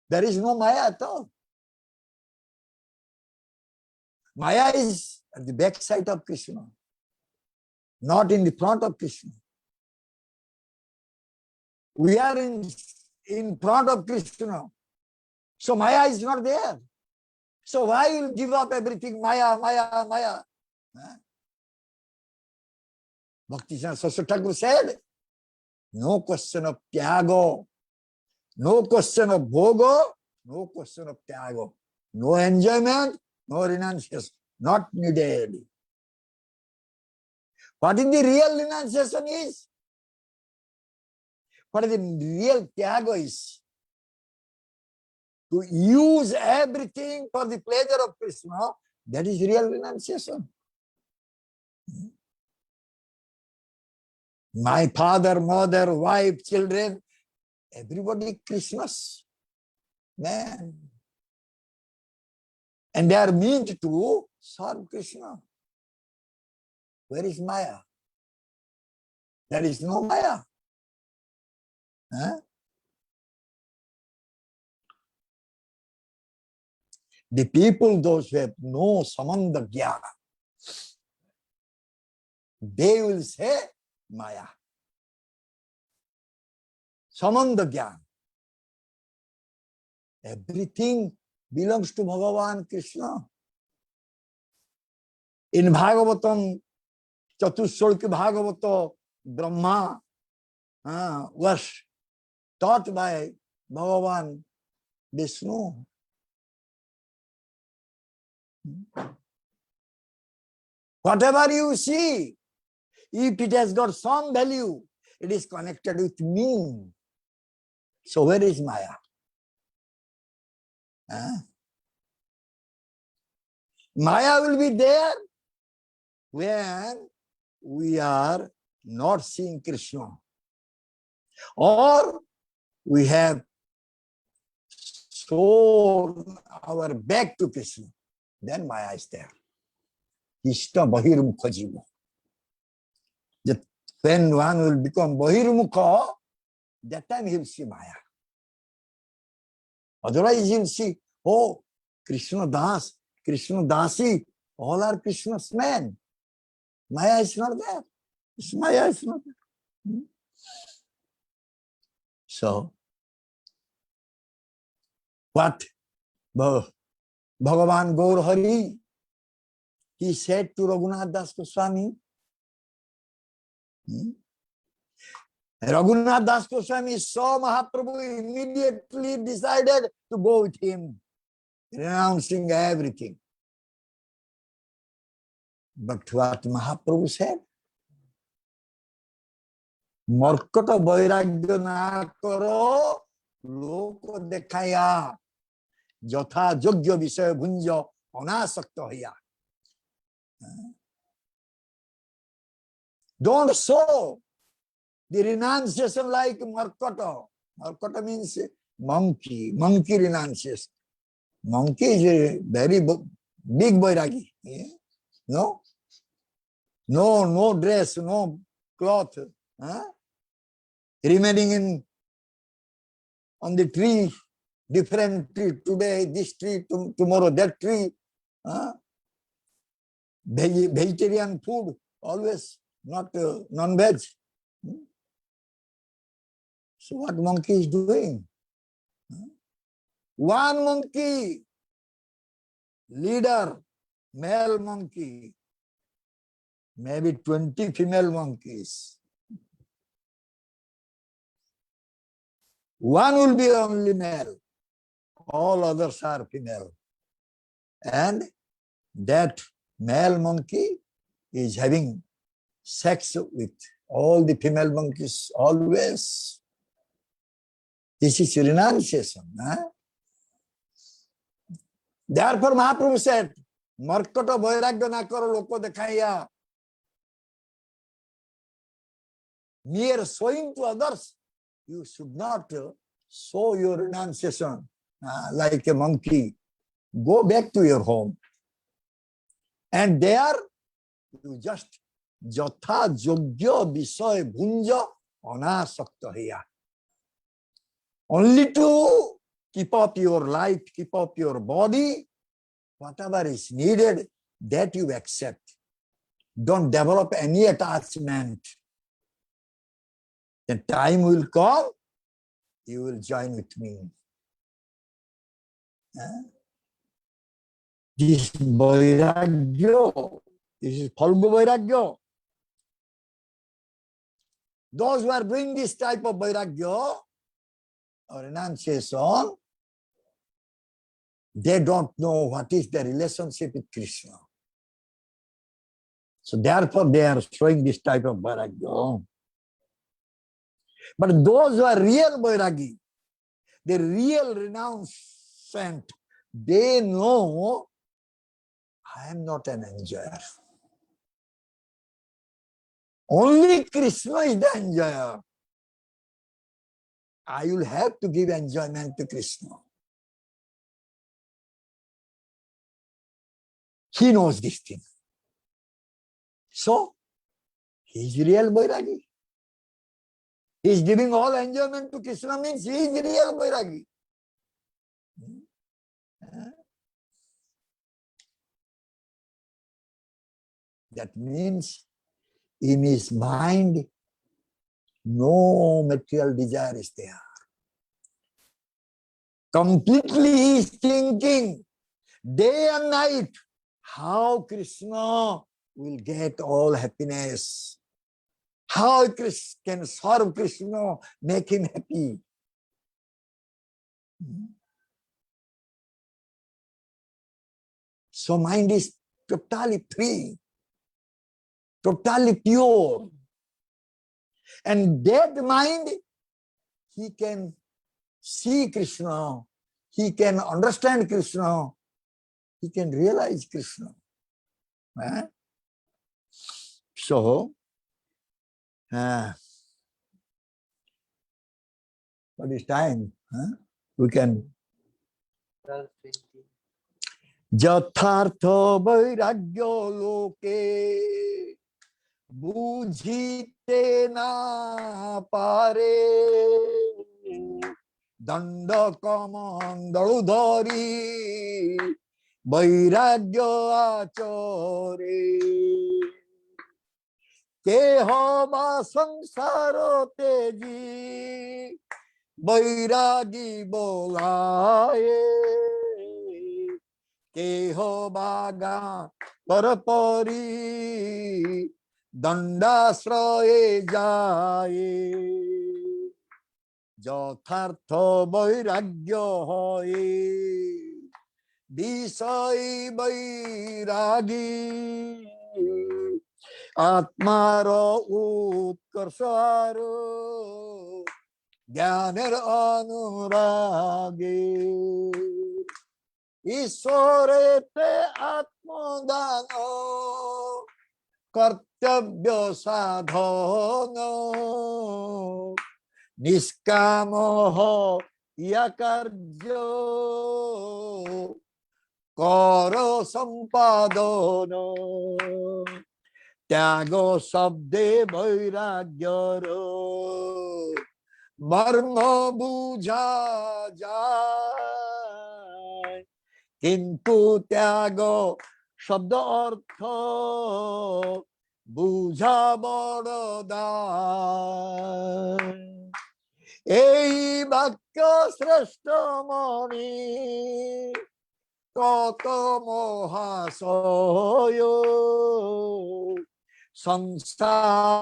There is no Maya at all. Maya is at the back side of Krishna, not in the front of Krishna. We are in front of Krishna. So Maya is not there. So why will give up everything? Maya, Maya, Maya. Bhakti Saraswati Thakur said, no question of tyago, no question of bhogo, no question of tyago, no enjoyment, no renunciation, not needed. What is the real renunciation is? What is the real tyago is? To use everything for the pleasure of Krishna, that is real renunciation. My father, mother, wife, children, everybody Krishna's. Man. And they are meant to serve Krishna. Where is Maya? There is no Maya. The people, those who have no samanda jnana, they will say Maya. Samanda jnana. Everything belongs to Bhagavan Krishna. In Bhagavatam, Chatusholki Bhagavata, Brahma was taught by Bhagavan Vishnu. Whatever you see, if it has got some value, it is connected with me. So where is Maya? Maya will be there when we are not seeing Krishna, or we have shown our back to Krishna. Then Maya is there. Ishta Bahirmukha Jiva. When one will become Bahirmukha, that time he will see Maya. Otherwise he will see, oh, Krishna Das, Krishna Dasi, all are Krishna's men. Maya is not there. Maya is not there. So, what Bhagavan Gaur Hari, he said to Raghunath Das Goswami, Raghunath Das Goswami saw Mahaprabhu, immediately decided to go with him, renouncing everything. But what Mahaprabhu said? Markata vairagya na karo, loko dekhaya, jatha yogya visaya bhunja anasakta hoya. Don't show the renunciation like Markata. Markata means monkey renunciation. Monkey is a very big vairagi. No dress, no cloth. Remaining on the tree, different tree, today this tree, tomorrow that tree. Vegetarian food, always, not non-veg. So what monkey is doing? One monkey, leader, male monkey, maybe 20 female monkeys. One will be only male, all others are female. And that male monkey is having sex with all the female monkeys always. This is renunciation. Therefore Mahaprabhu said, Markata vairagya na karo loko dekhaya. mere showing to others, you should not show your renunciation like a monkey. Go back to your home. And there you just jatha yogya visay bhunja anasakta hiya. Only to keep up your life, keep up your body, whatever is needed, that you accept. Don't develop any attachment. The time will come, you will join with me. This is vairagya. This is phalgu vairagya. Those who are doing this type of vairagya or renunciation, they don't know what is the relationship with Krishna. So therefore they are showing this type of vairagya. But those who are real vairagi, the real renouncement, they know I am not an enjoyer. Only Krishna is the enjoyer. I will have to give enjoyment to Krishna. He knows this thing. So, he is real vairagi. He is giving all enjoyment to Krishna means he is real vairagi. That means in his mind, no material desire is there. Completely he is thinking day and night how Krishna will get all happiness. How can serve Krishna, make him happy. So mind is totally free, totally pure. And that mind, he can see Krishna, he can understand Krishna, he can realize Krishna. So, what is time? We can. Jathartha vairagya loke bujhite na pare danda kamandalu dhari vairagya achare keha ma sansaro teji vairagi bolaye keho baga parapari dandasraye jaye jathartha vairagya hoye visay vairagi atmaro utkarsaro jnaner anurage ईश्वरेते आत्मदान कर्तव्य साधन निष्काम या कार्य कर संपादन त्याग शब्दे वैराग्यर मर्म बुझा जाय किंतु त्याग शब्द अर्थ बुझा बड़दाय এই বাক্য শ্রেষ্ঠ মণি কত মহাশয় সংসারতে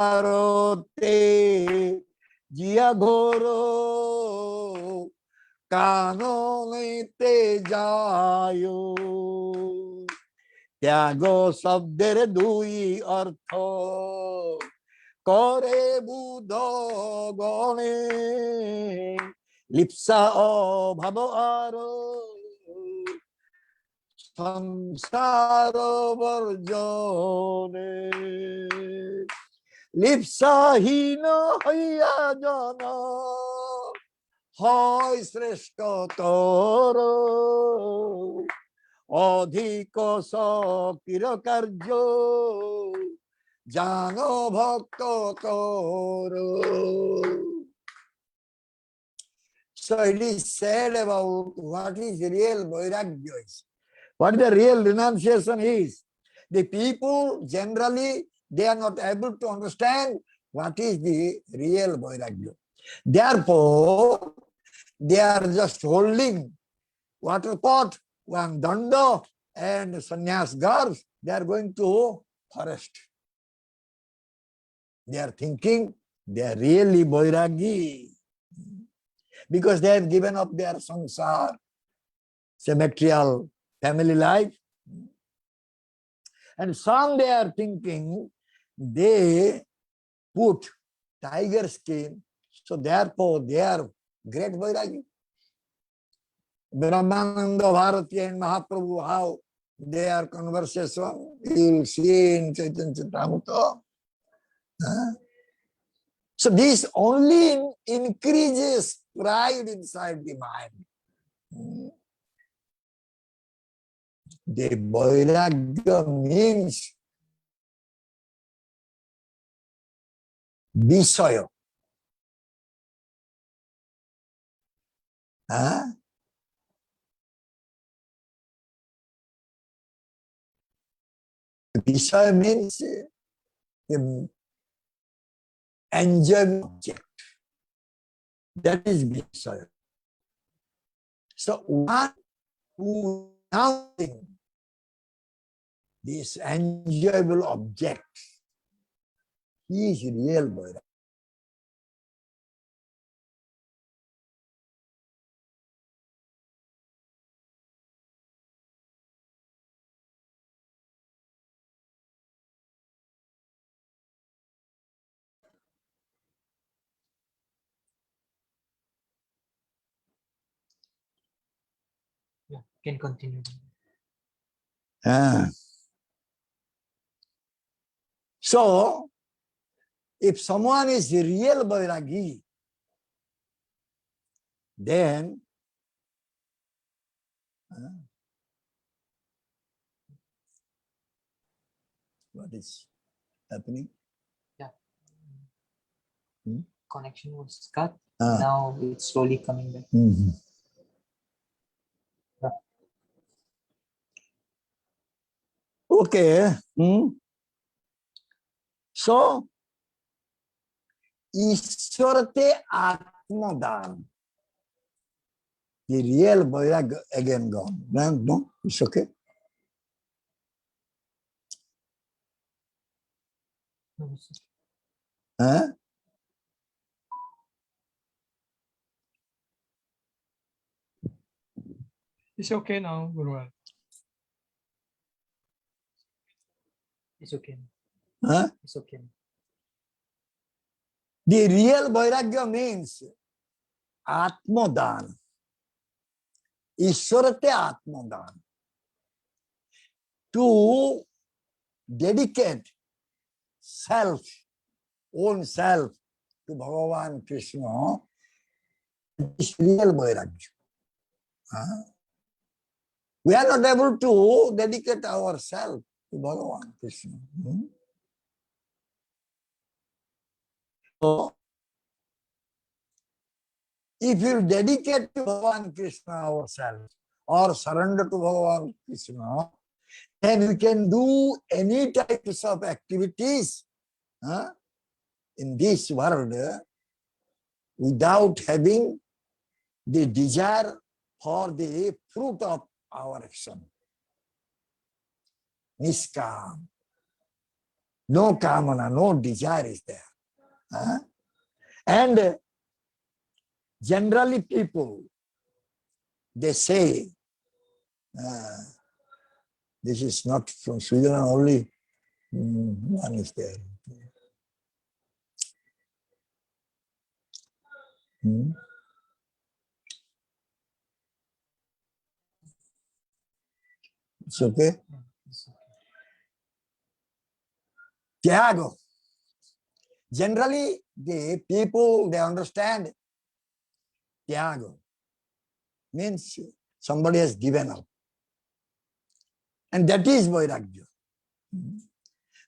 জিয়া ঘোর কাননেতে যায় ত্যাগ শব্দের দুই অর্থ করে বুধ গণে লিপ্সা অভাব আর সংসার বর্জনে লিপ্সাহীন হইয়া জন হয় শ্রেষ্ঠতর অধিক সকির কার্য জান ভক্ত তোর। So it is said about what is real vairagya is. What the real renunciation is. The people generally, they are not able to understand what is the real vairagya. Therefore, they are just holding water pot, one danda, and sannyas girls. They are going to forest. They are thinking they are really vairagi because they have given up their sansar, material family life. And some they are thinking they put tiger skin, so therefore they are great vairagi. Brahmananda Bharati and Mahaprabhu, how their conversation you will see in Chaitanya Charitamrita. So this only increases pride inside the mind. The vairagya means Visaya. Visaya means the enjoyment object. That is Visaya. So one who now this enjoyable object, he is real vairagya. Yeah, can continue. So, if someone is a real vairagi, then what is happening? Yeah. Hmm? Connection was cut. Now it's slowly coming back. Yeah. Okay. So, Ishwarate Atmadan. The real vairagya again gone. No, it's okay. It's okay now, Guru. It's okay. It's okay. The real vairagya means Atmadan. Ishwarate Atmadan. To dedicate self, own self to Bhagavan Krishna is real vairagya. We are not able to dedicate ourselves to Bhagavan Krishna. So, if you dedicate to Bhagavan Krishna ourselves or surrender to Bhagavan Krishna, then we can do any types of activities in this world without having the desire for the fruit of our action. Niskam. No kamana, no desire is there. And generally people, they say, this is not from Sweden only, one is there. It's okay? Tiago. Generally, the people, they understand Tyaga means somebody has given up. And that is Vairagya.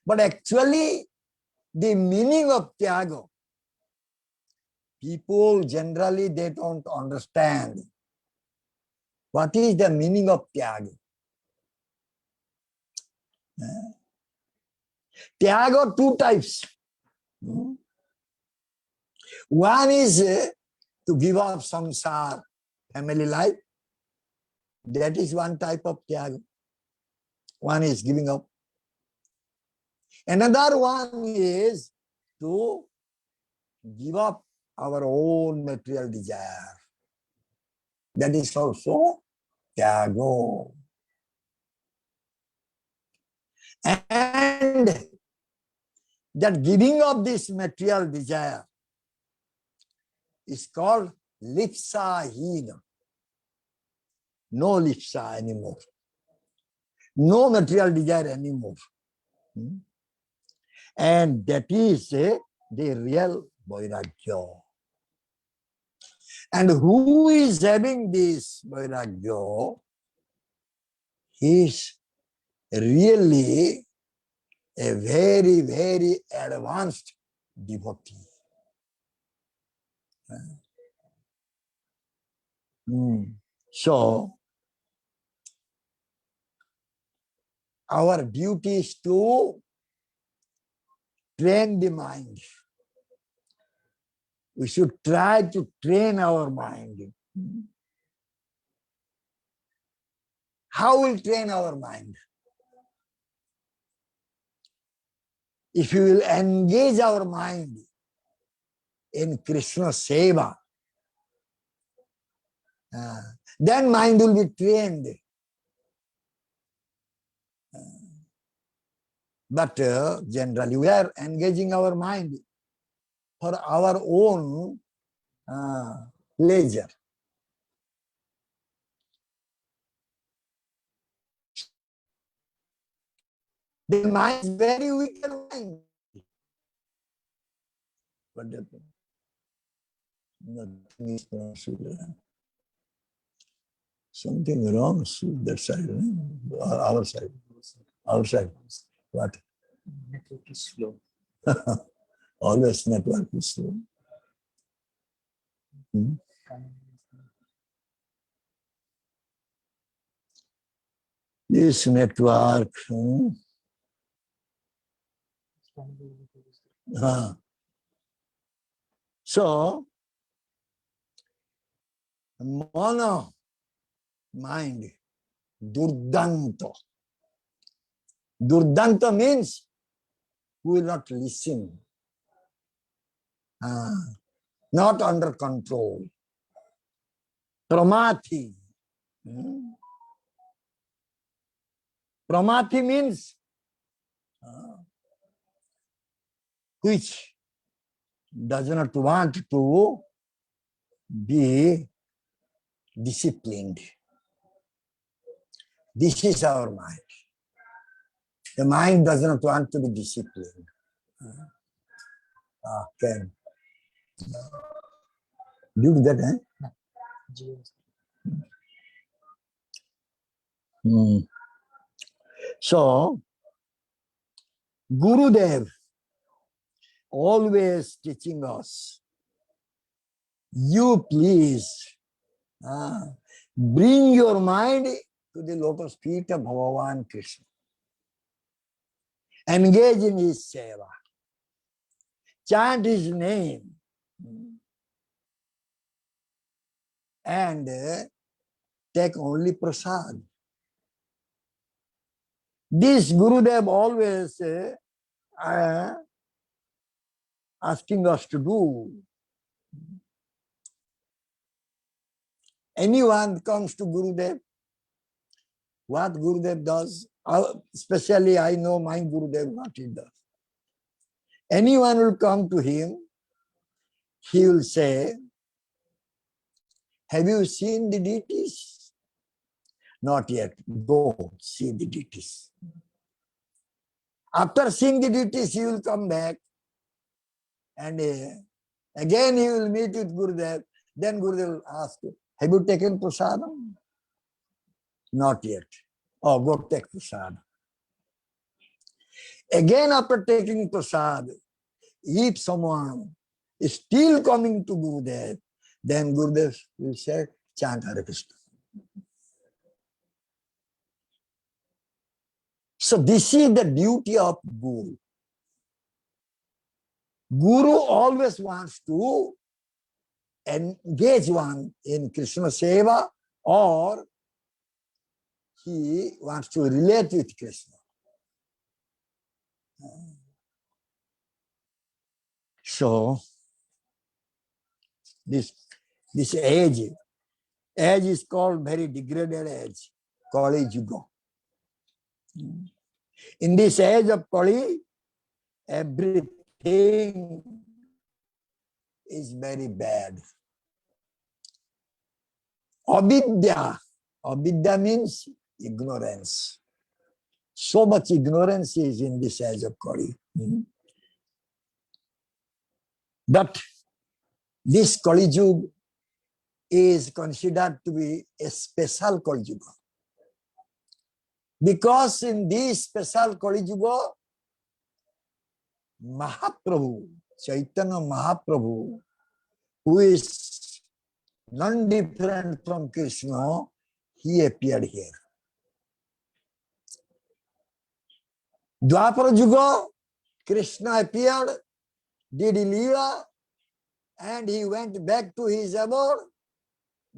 But actually, the meaning of Tyaga, people generally, they don't understand. What is the meaning of Tyaga? Tyaga, two types. One is to give up samsara, family life. That is one type of Tyaga. One is giving up. Another one is to give up our own material desire. That is also Tyaga. And that giving up this material desire is called lipsa-hina. No lipsa anymore. No material desire anymore. And that is the real Vairagya. And who is having this Vairagya? He is really a very, very advanced devotee. So, our duty is to train the mind. We should try to train our mind. How will train our mind? If you will engage our mind in Krishna Seva, then mind will be trained. But generally we are engaging our mind for our own pleasure. The mind is very wicked mind. What happened? Nothing is possible. Something wrong with that side, our side. Our side. What? Network is slow. Always network is slow. This network. So, mono mind, durdanta. Durdanta means who will not listen, not under control. Pramati. Pramati means which does not want to be disciplined. This is our mind. The mind does not want to be disciplined. Okay. Do that, So, Gurudev always teaching us, you please bring your mind to the lotus feet of Bhagavan Krishna. Engage in his seva. Chant his name. And take only prasad. This Gurudev always asking us to do. Anyone comes to Gurudev, what Gurudev does, especially I know my Gurudev, what he does. Anyone will come to him, he will say, have you seen the deities? Not yet. Go see the deities. After seeing the deities, he will come back. And again he will meet with Gurudev. Then Gurudev will ask, have you taken prasadam? Not yet. Oh, go take prasad. Again after taking prasad, if someone is still coming to Gurudev, then Gurudev will say, chant Hare Krishna. So this is the duty of Guru. Guru always wants to engage one in Krishna Seva, or he wants to relate with Krishna. So this age is called very degraded age, Kali Yuga. In this age of Kali, everything is very bad. Avidya. Avidya means ignorance. So much ignorance is in this age of Kali. But this Kali Yuga is considered to be a special Kali Yuga. Because in this special Kali Yuga, Mahaprabhu, Chaitanya Mahaprabhu, who is non-different from Krishna, he appeared here. Dwapara Yuga, Krishna appeared, did Leela, and he went back to his abode.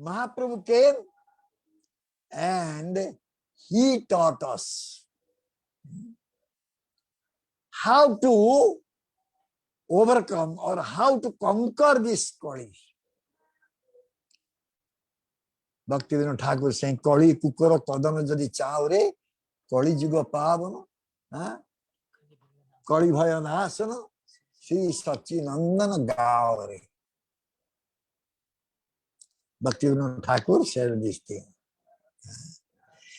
Mahaprabhu came and he taught us how to overcome or how to conquer this Kali. Bhaktivinoda Thakur saying, Kali kukara kadana jadi chaure, Kali Yuga pavana, Kali bhaya nasana, Sri Sachinandana gaure. Bhaktivinoda Thakur said this thing.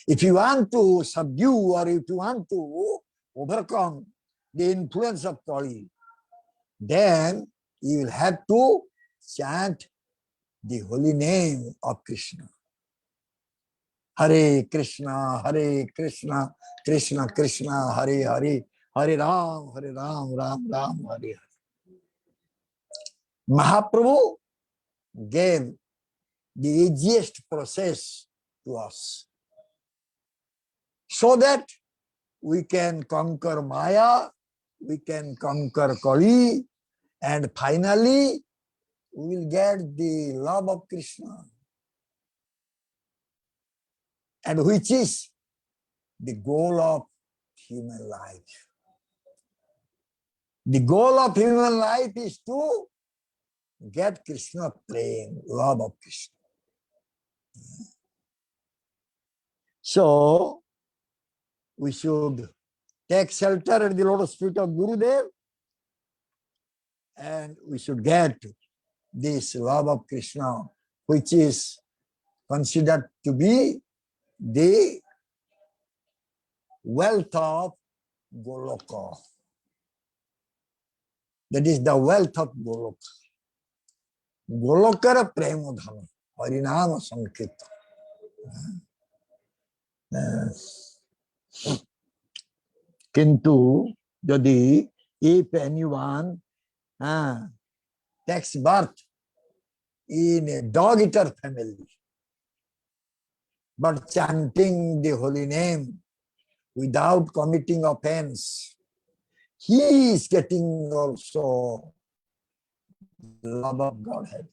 If you want to subdue or if you want to overcome the influence of Kali, then you will have to chant the holy name of Krishna. Hare Krishna, Krishna Krishna, Hare Hare, Hare Ram, Ram Ram, Hare Hare. Mahaprabhu gave the easiest process to us so that we can conquer Maya, we can conquer Kali, and finally we will get the love of Krishna, and which is the goal of human life. The goal of human life is to get Krishna prem, love of Krishna. So we should take shelter at the lotus feet of Gurudev, and we should get this love of Krishna, which is considered to be the wealth of Goloka. That is the wealth of Goloka. Golokara Premodhana, Harinama Sankirtan. Kintu, Jadi, if anyone takes birth in a dog-eater family, but chanting the holy name without committing offense, he is getting also the love of Godhead.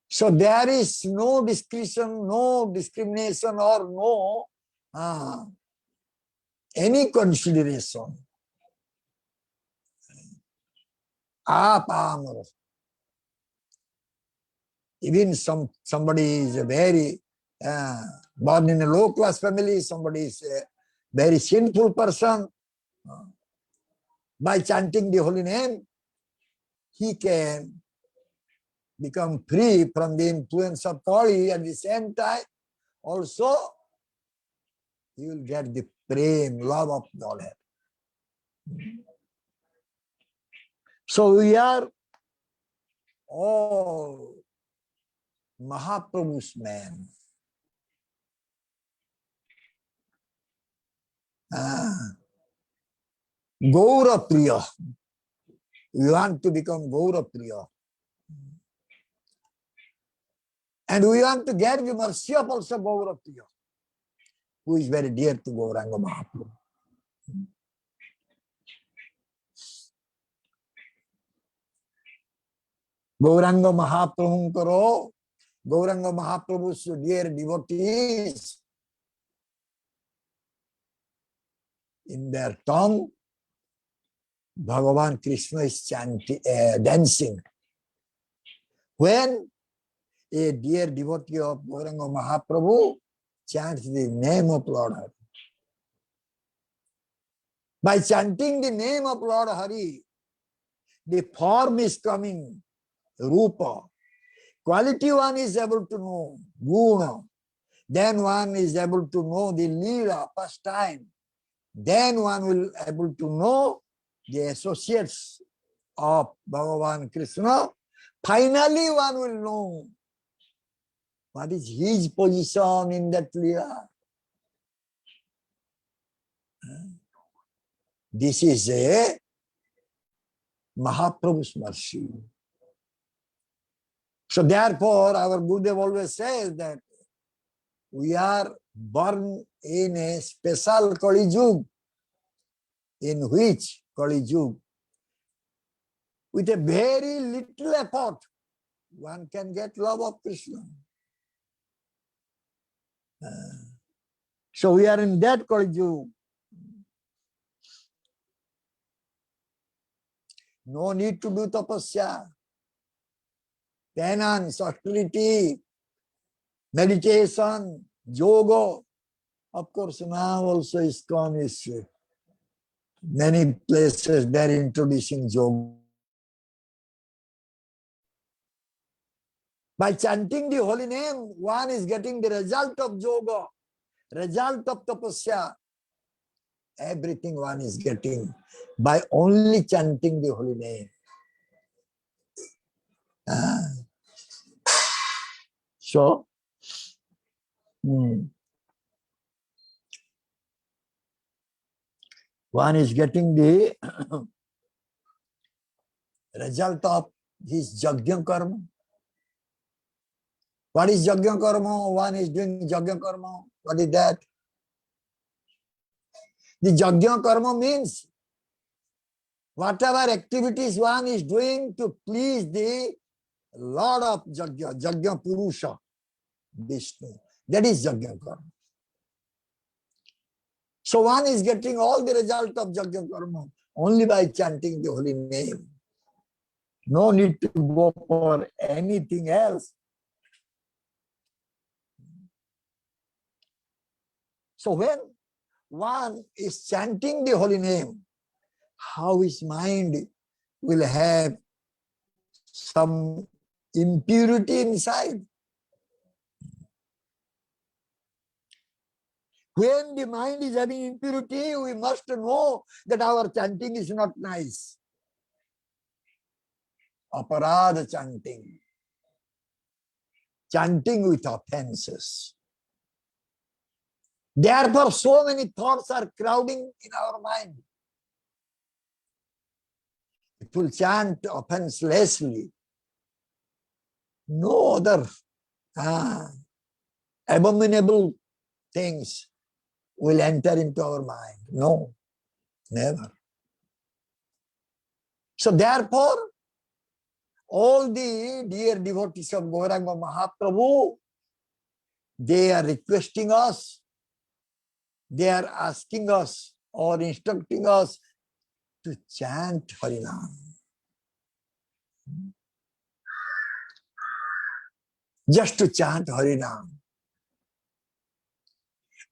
So there is no discretion, no discrimination, or no any consideration. Apamara. Even somebody is a very born in a low class family, somebody is a very sinful person. By chanting the holy name, he can become free from the influence of Kali. At the same time, also he will get the prem, love of Godhead. So we are all Mahaprabhu's men. Gaura Priya. We want to become Gaura Priya. And we want to get the mercy of also Gaura Priya, who is very dear to Gauranga Mahaprabhu. Gauranga Mahaprabhu karo, Gauranga Mahaprabhu's dear devotees, in their tongue, Bhagavan Krishna is chanting, dancing. When a dear devotee of Gauranga Mahaprabhu chants the name of Lord Hari. By chanting the name of Lord Hari, the form is coming, Rupa. Quality one is able to know, Guna. Then one is able to know the Leela, pastime. Then one will able to know the associates of Bhagavan Krishna. Finally one will know what is his position in that Leela. This is a Mahaprabhu's mercy. So therefore our Gurudev always says that we are born in a special Kali Yuga, in which Kali Yuga, with a very little effort, one can get love of Krishna. So we are in that Kali Yuga. No need to do tapasya, penance, austerity, meditation, yoga. Of course, now also ISKCON is many places they are introducing yoga. By chanting the holy name, one is getting the result of yoga, result of tapasya. Everything one is getting by only chanting the holy name. So, one is getting the result of his yajna karma. What is yajna karma? One is doing yajna karma. What is that? The yajna karma means whatever activities one is doing to please the Lord of yajna, yajna Purusha, Vishnu. That is yajna karma. So one is getting all the result of yajna karma only by chanting the holy name. No need to go for anything else. So when one is chanting the holy name, how his mind will have some impurity inside. When the mind is having impurity, we must know that our chanting is not nice. Aparadha chanting. Chanting with offenses. Therefore, so many thoughts are crowding in our mind. It will chant offenselessly. No other abominable things will enter into our mind. No, never. So therefore, all the dear devotees of Gauranga Mahaprabhu, they are requesting us, they are asking us or instructing us to chant Harinam. Just to chant Harinam.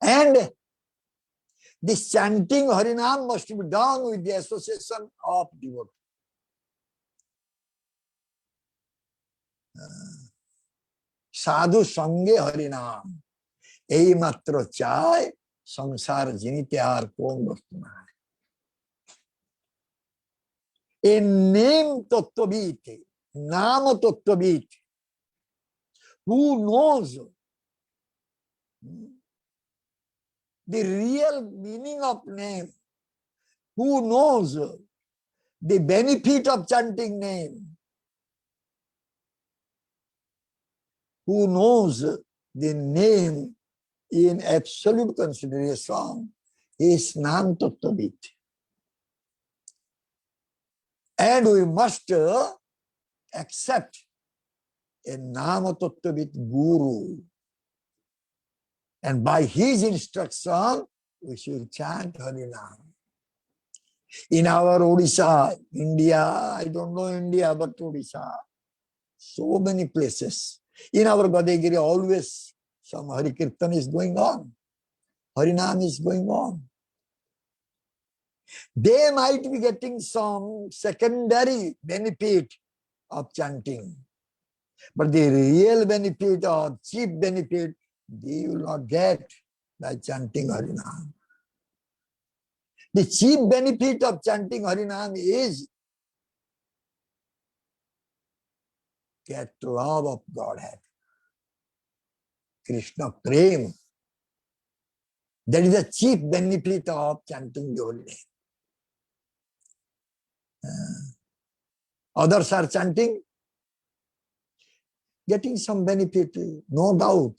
And this chanting Harinam must be done with the association of devotees. Sadhu Sange Harinam. Ei matro chai samsara jinite ar kon bastuna. A name Tattvavid, Nama Tattvavid, who knows the real meaning of name, who knows the benefit of chanting name, who knows the name in absolute consideration, is Nam Tattvavid. And we must accept a Nama Tattvavid Guru. And by his instruction, we should chant Harinam. In our Odisha, India, I don't know India, but Odisha, so many places. In our Gadagiri, always some Hari Kirtan is going on. Harinam is going on. They might be getting some secondary benefit of chanting. But the real benefit or chief benefit, they will not get by chanting Harinam. The chief benefit of chanting Harinam is get love of Godhead. Krishna Prem. That is the chief benefit of chanting the holy name. Others are chanting, getting some benefit, no doubt.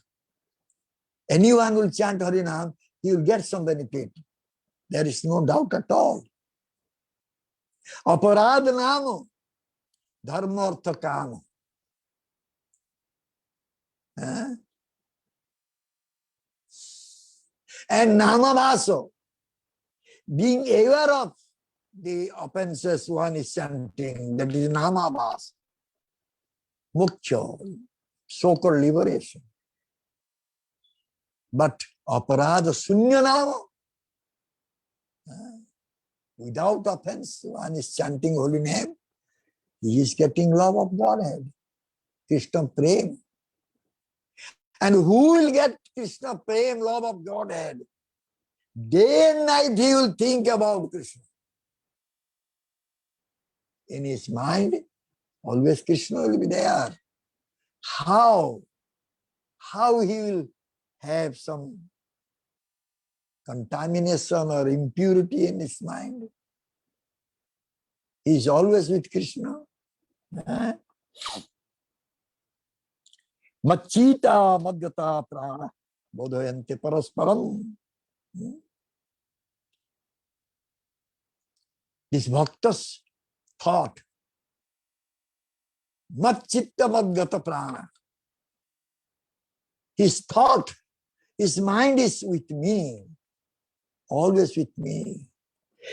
Anyone will chant Harinam, he will get some benefit. There is no doubt at all. Aparad namo, dharma artha kama. And namavaso, being aware of the offenses one is chanting, that is namavas, mukhya, so-called liberation. But aparada sunya nama, without offense, one is chanting holy name, he is getting love of Godhead, Krishna Prem. And who will get Krishna Prem, love of Godhead? Day and night he will think about Krishna. In his mind, always Krishna will be there. How he will have some contamination or impurity in his mind? He is always with Krishna. Machita madgata prana bodhayante parasparam. This bhakta's thought, Machita madgata prana. His thought, his mind is with me, always with me.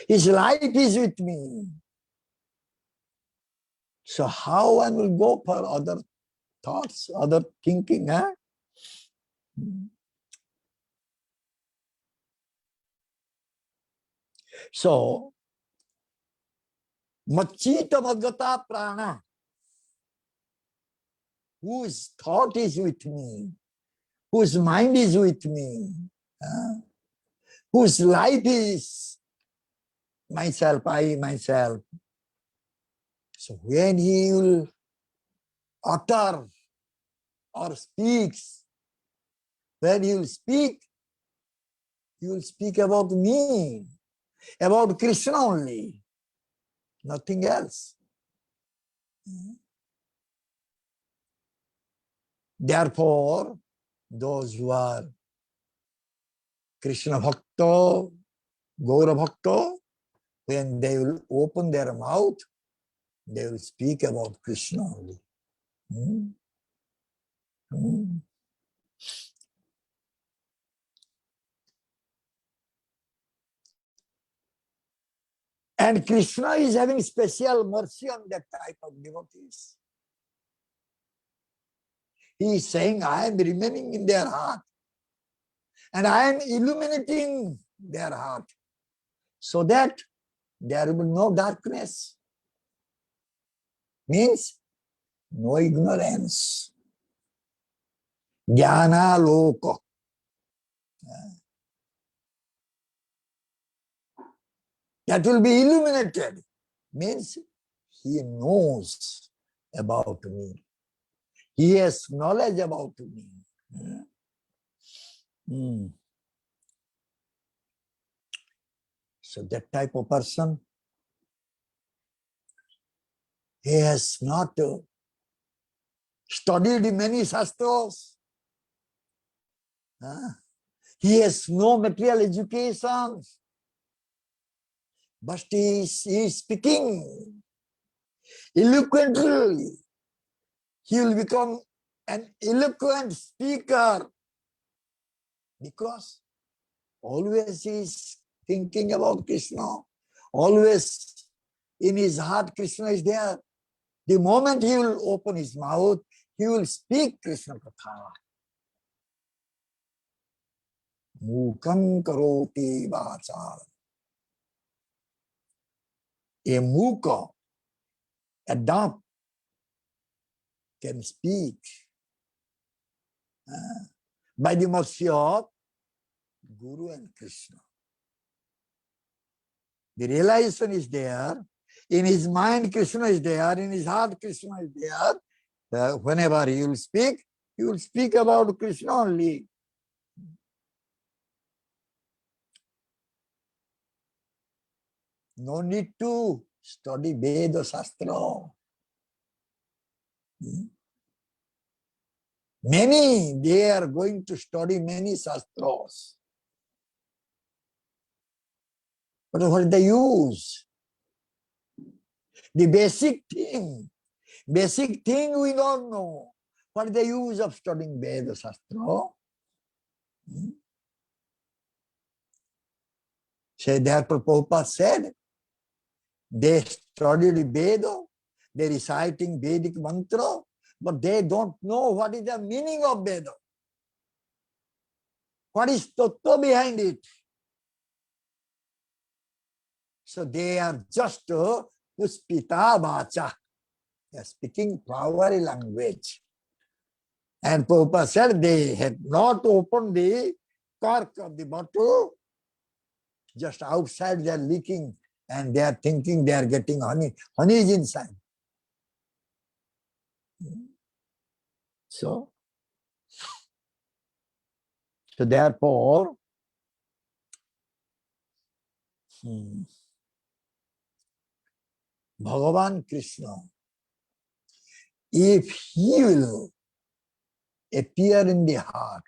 His life is with me. So how one will go for other thoughts, other thinking, So, Machita Madgata Prana, whose thought is with me, whose mind is with me, whose life is myself, I, myself. So when he will utter or speaks, when he will speak about me, about Krishna only, nothing else. Therefore, those who are Krishna Bhakta, Gaura Bhakta, when they will open their mouth, they will speak about Krishna only. And Krishna is having special mercy on that type of devotees. He is saying, I am remaining in their heart and I am illuminating their heart so that there will be no darkness. Means no ignorance. Jnana loka. That will be illuminated. Means he knows about me. He has knowledge about me. So that type of person, he has not studied many shastras. He has no material education, but he is speaking eloquently. He will become an eloquent speaker because always he is thinking about Krishna. Always in his heart, Krishna is there. The moment he will open his mouth, he will speak Krishna Katha. Mukam karoti vacha. A muka, a dumb, can speak by the mercy of Guru and Krishna. The realization is there. In his mind, Krishna is there. In his heart, Krishna is there. Whenever he will speak about Krishna only. No need to study Veda Shastra. Many, they are going to study many Shastras. But what is the use? The basic thing we don't know. What is the use of studying Veda Shastra? So therefore Prabhupada said, they studied Veda, they reciting Vedic mantra, but they don't know what is the meaning of Veda. What is tattva behind it? So they are just puspita vacha. They are speaking flowery language. And Prabhupada said they had not opened the cork of the bottle. Just outside they are leaking and they are thinking they are getting honey. Honey is inside. So therefore, Bhagavan Krishna, if he will appear in the heart,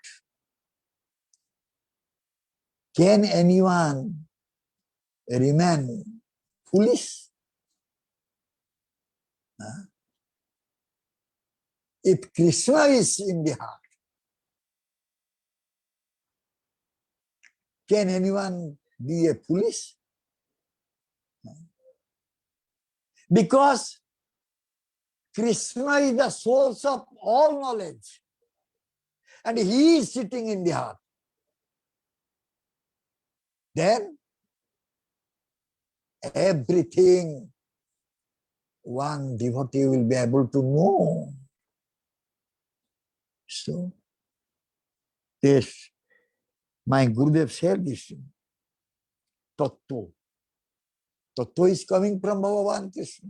can anyone remain foolish? If Krishna is in the heart, can anyone be a foolish? Because Krishna is the source of all knowledge and he is sitting in the heart. Then everything one devotee will be able to know. So this, my Gurudev said this, Tattva. Tattva is coming from Bhagavan Krishna.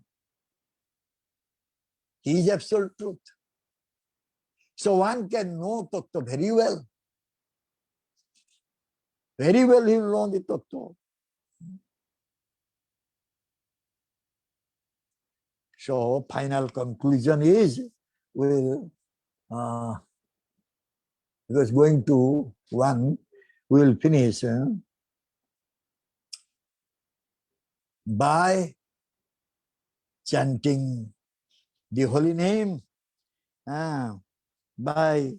He is absolute truth. So one can know Tattva very well. Very well he will know the Tattva. So final conclusion is, we'll because going to one, we will finish by chanting the holy name, by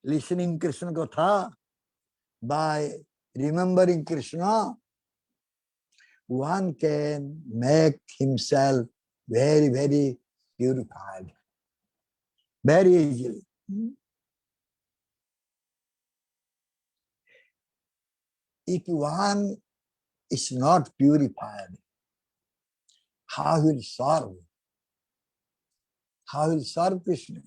listening Krishna Katha, by remembering Krishna, one can make himself very, very purified, very easily. If one is not purified, how will serve? How will serve Krishna?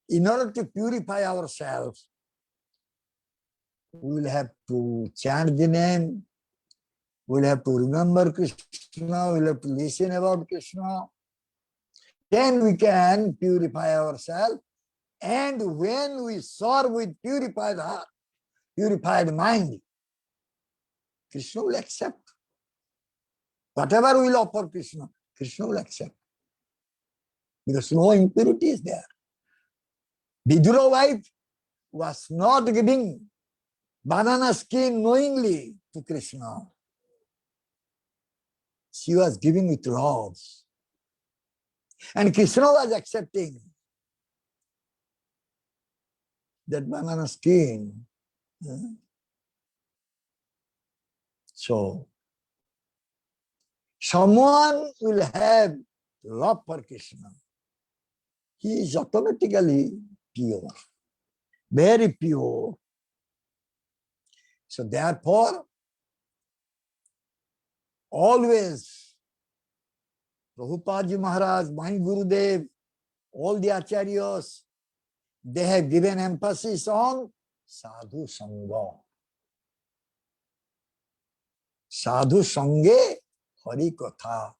In order to purify ourselves, we will have to chant the name, We'll have to remember Krishna, we'll have to listen about Krishna. Then we can purify ourselves. And when we serve with purified heart, purified mind, Krishna will accept. Whatever we'll offer Krishna, Krishna will accept. Because no impurity is there. Vidura's wife was not giving banana skin knowingly to Krishna. She was giving with love. And Krishna was accepting that banana skin. So, someone will have love for Krishna. He is automatically pure, very pure. So therefore, always, Prabhupada Ji Maharaj, my Gurudev, all the acharyas, they have given emphasis on sadhu sangha. Sadhu sange hari katha,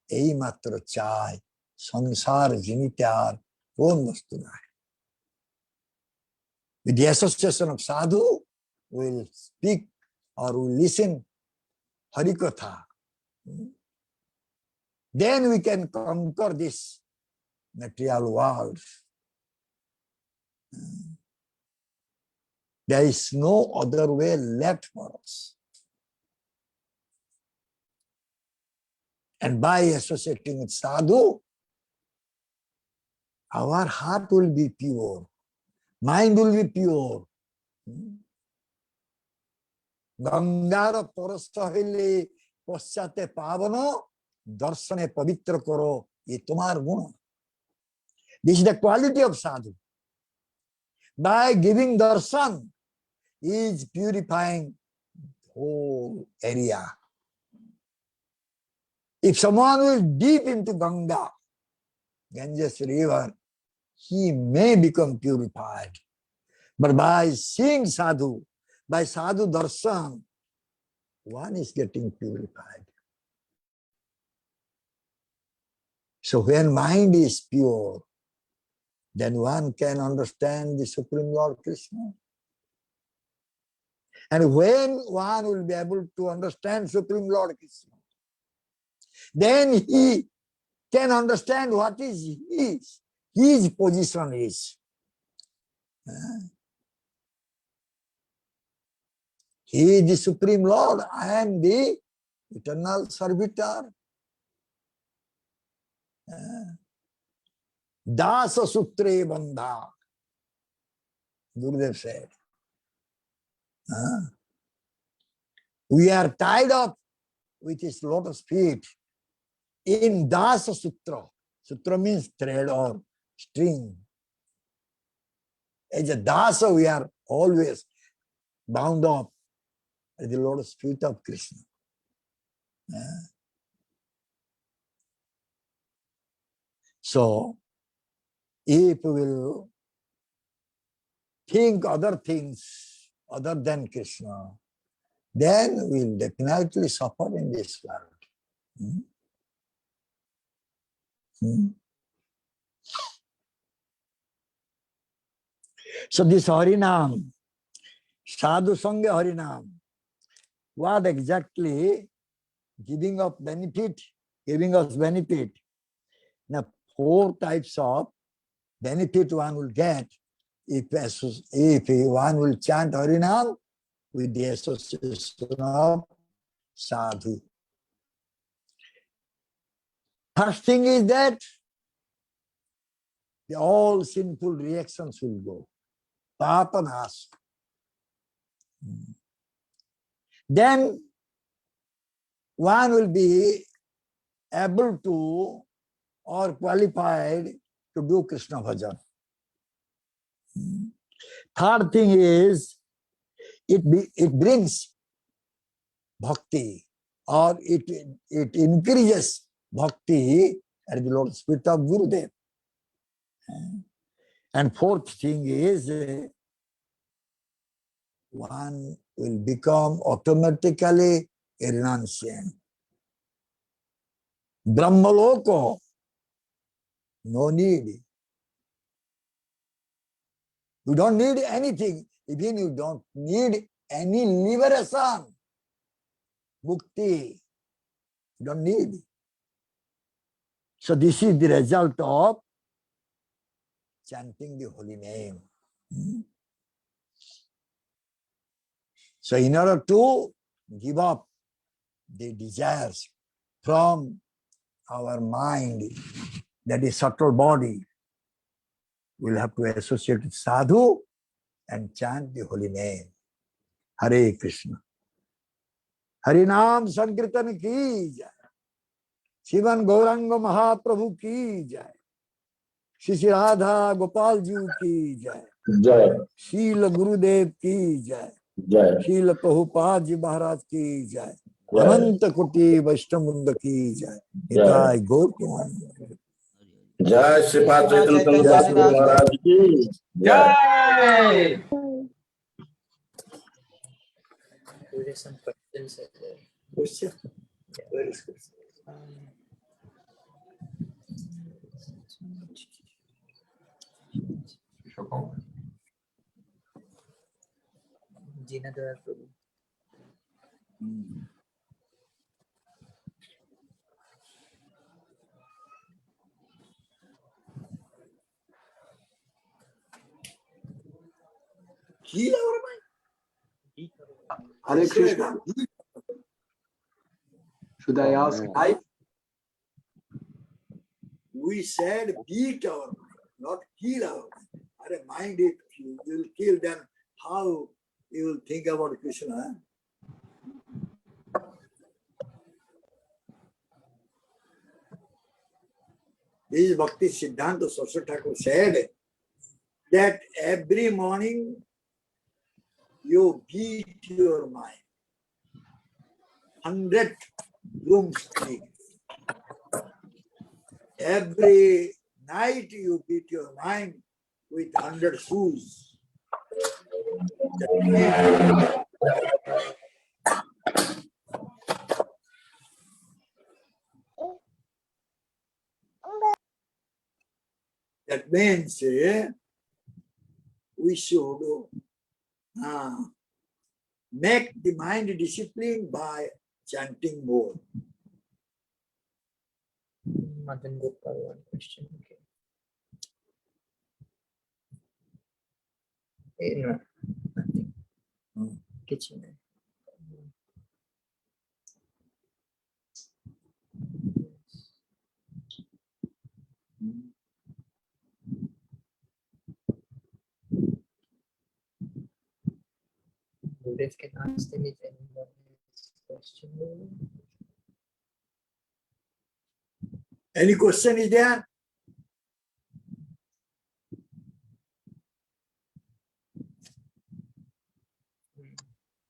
ei matra chai, sansar jinityar, kon vastu nahi. With the association of sadhu, we will speak or we will listen hari katha. Then we can conquer this material world. There is no other way left for us. And by associating with sadhu, our heart will be pure, mind will be pure. Gangara parastha hile paschate pavana darsane pavitra karo ye tumhar guna. This is the quality of sadhu. By giving darshan, he is purifying the whole area. If someone will deep into Ganges river, he may become purified. But by seeing sadhu, by sadhu darshan, one is getting purified. So when mind is pure, then one can understand the Supreme Lord Krishna. And when one will be able to understand Supreme Lord Krishna, then he can understand what is his position is. He is the Supreme Lord, I am the eternal servitor. Dasa sutre bandha, Gurudev said. We are tied up with his lotus feet in Dasa Sutra. Sutra means thread or string. As a Dasa, we are always bound up at the lotus feet of Krishna. So, if we will think other things other than Krishna, then we will definitely suffer in this world. So this Harinam, Sadhu Sangha Harinam, what exactly giving us benefit? Now, 4 types of benefit one will get if one will chant Harinam with the association of sadhu. First thing is that all sinful reactions will go. Papa nas. Then one will be able to or qualified to do Krishna bhajan. Third thing is it brings bhakti or it increases bhakti at the Lord's feet of Gurudev. And fourth thing is one will become automatically a renunciant. Brahmaloko, no need. You don't need anything. Even you don't need any liberation. Mukti. You don't need. So this is the result of chanting the holy name. So in order to give up the desires from our mind, that is subtle body, we'll have to associate with sadhu and chant the holy name. Hare Krishna. Hari Naam Sankirtan ki jai. Shivan Gauranga Mahaprabhu ki jai. Shri Radha Gopal Ji ki jai. Jai. Srila Gurudev ki jai. Jai. Srila Prabhupada Ji Maharaj ki jai. Jai. Ananta Koti Vaishnav ki jai. Jai. Nitai Gaur Kiman. Jai Srimad Chaitanya Prabhu Maharaj ki jai. Jai! There are some questions there. Question? Where is question? Jinadhar Prabhu. Heal our mind. Hare Krishna. Should I ask? We said beat our mind, not kill our mind. Hare mind if you will kill, then how you will think about Krishna? This is Bhakti Siddhanta Saraswati Thakur said that every morning you beat your mind. 100 rooms clean. Every night you beat your mind with 100 shoes. That means we should make the mind disciplined by chanting more. Madan Gopal, one question. Okay. No, nothing. Kitchen. Gurudev can ask them if anyone has question. Any question is there?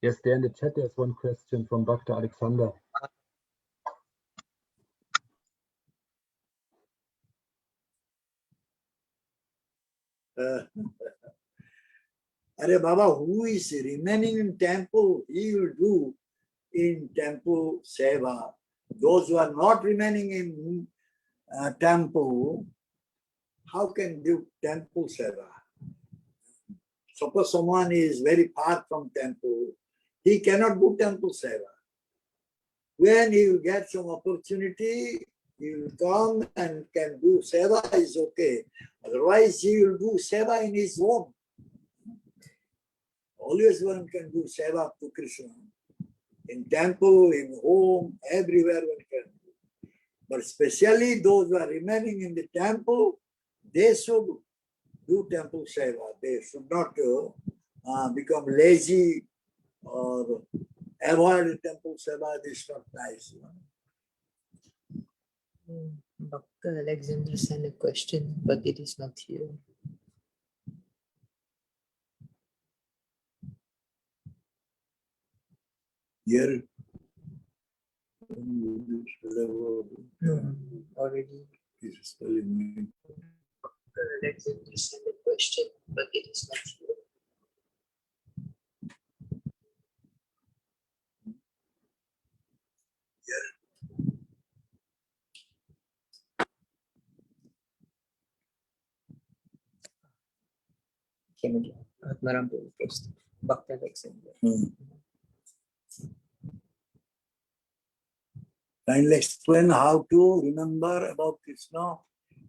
Yes, there in the chat, there's one question from Dr. Alexander. Are Baba, who is remaining in temple, he will do in temple seva. Those who are not remaining in temple, how can do temple seva? Suppose someone is very far from temple, he cannot do temple seva. When he will get some opportunity, he will come and can do seva, is okay. Otherwise, he will do seva in his home. Always one can do seva to Krishna. In temple, in home, everywhere one can do. But especially those who are remaining in the temple, they should do temple seva. They should not become lazy or avoid temple seva. This is not nice. Dr. Alexander sent a question, but it is not here. Here. No, already. Dr. Alexander sent a question, but it is not here. came again. Atmaram Prabhu first. Bhakti Alexander. Kindly explain how to remember about Krishna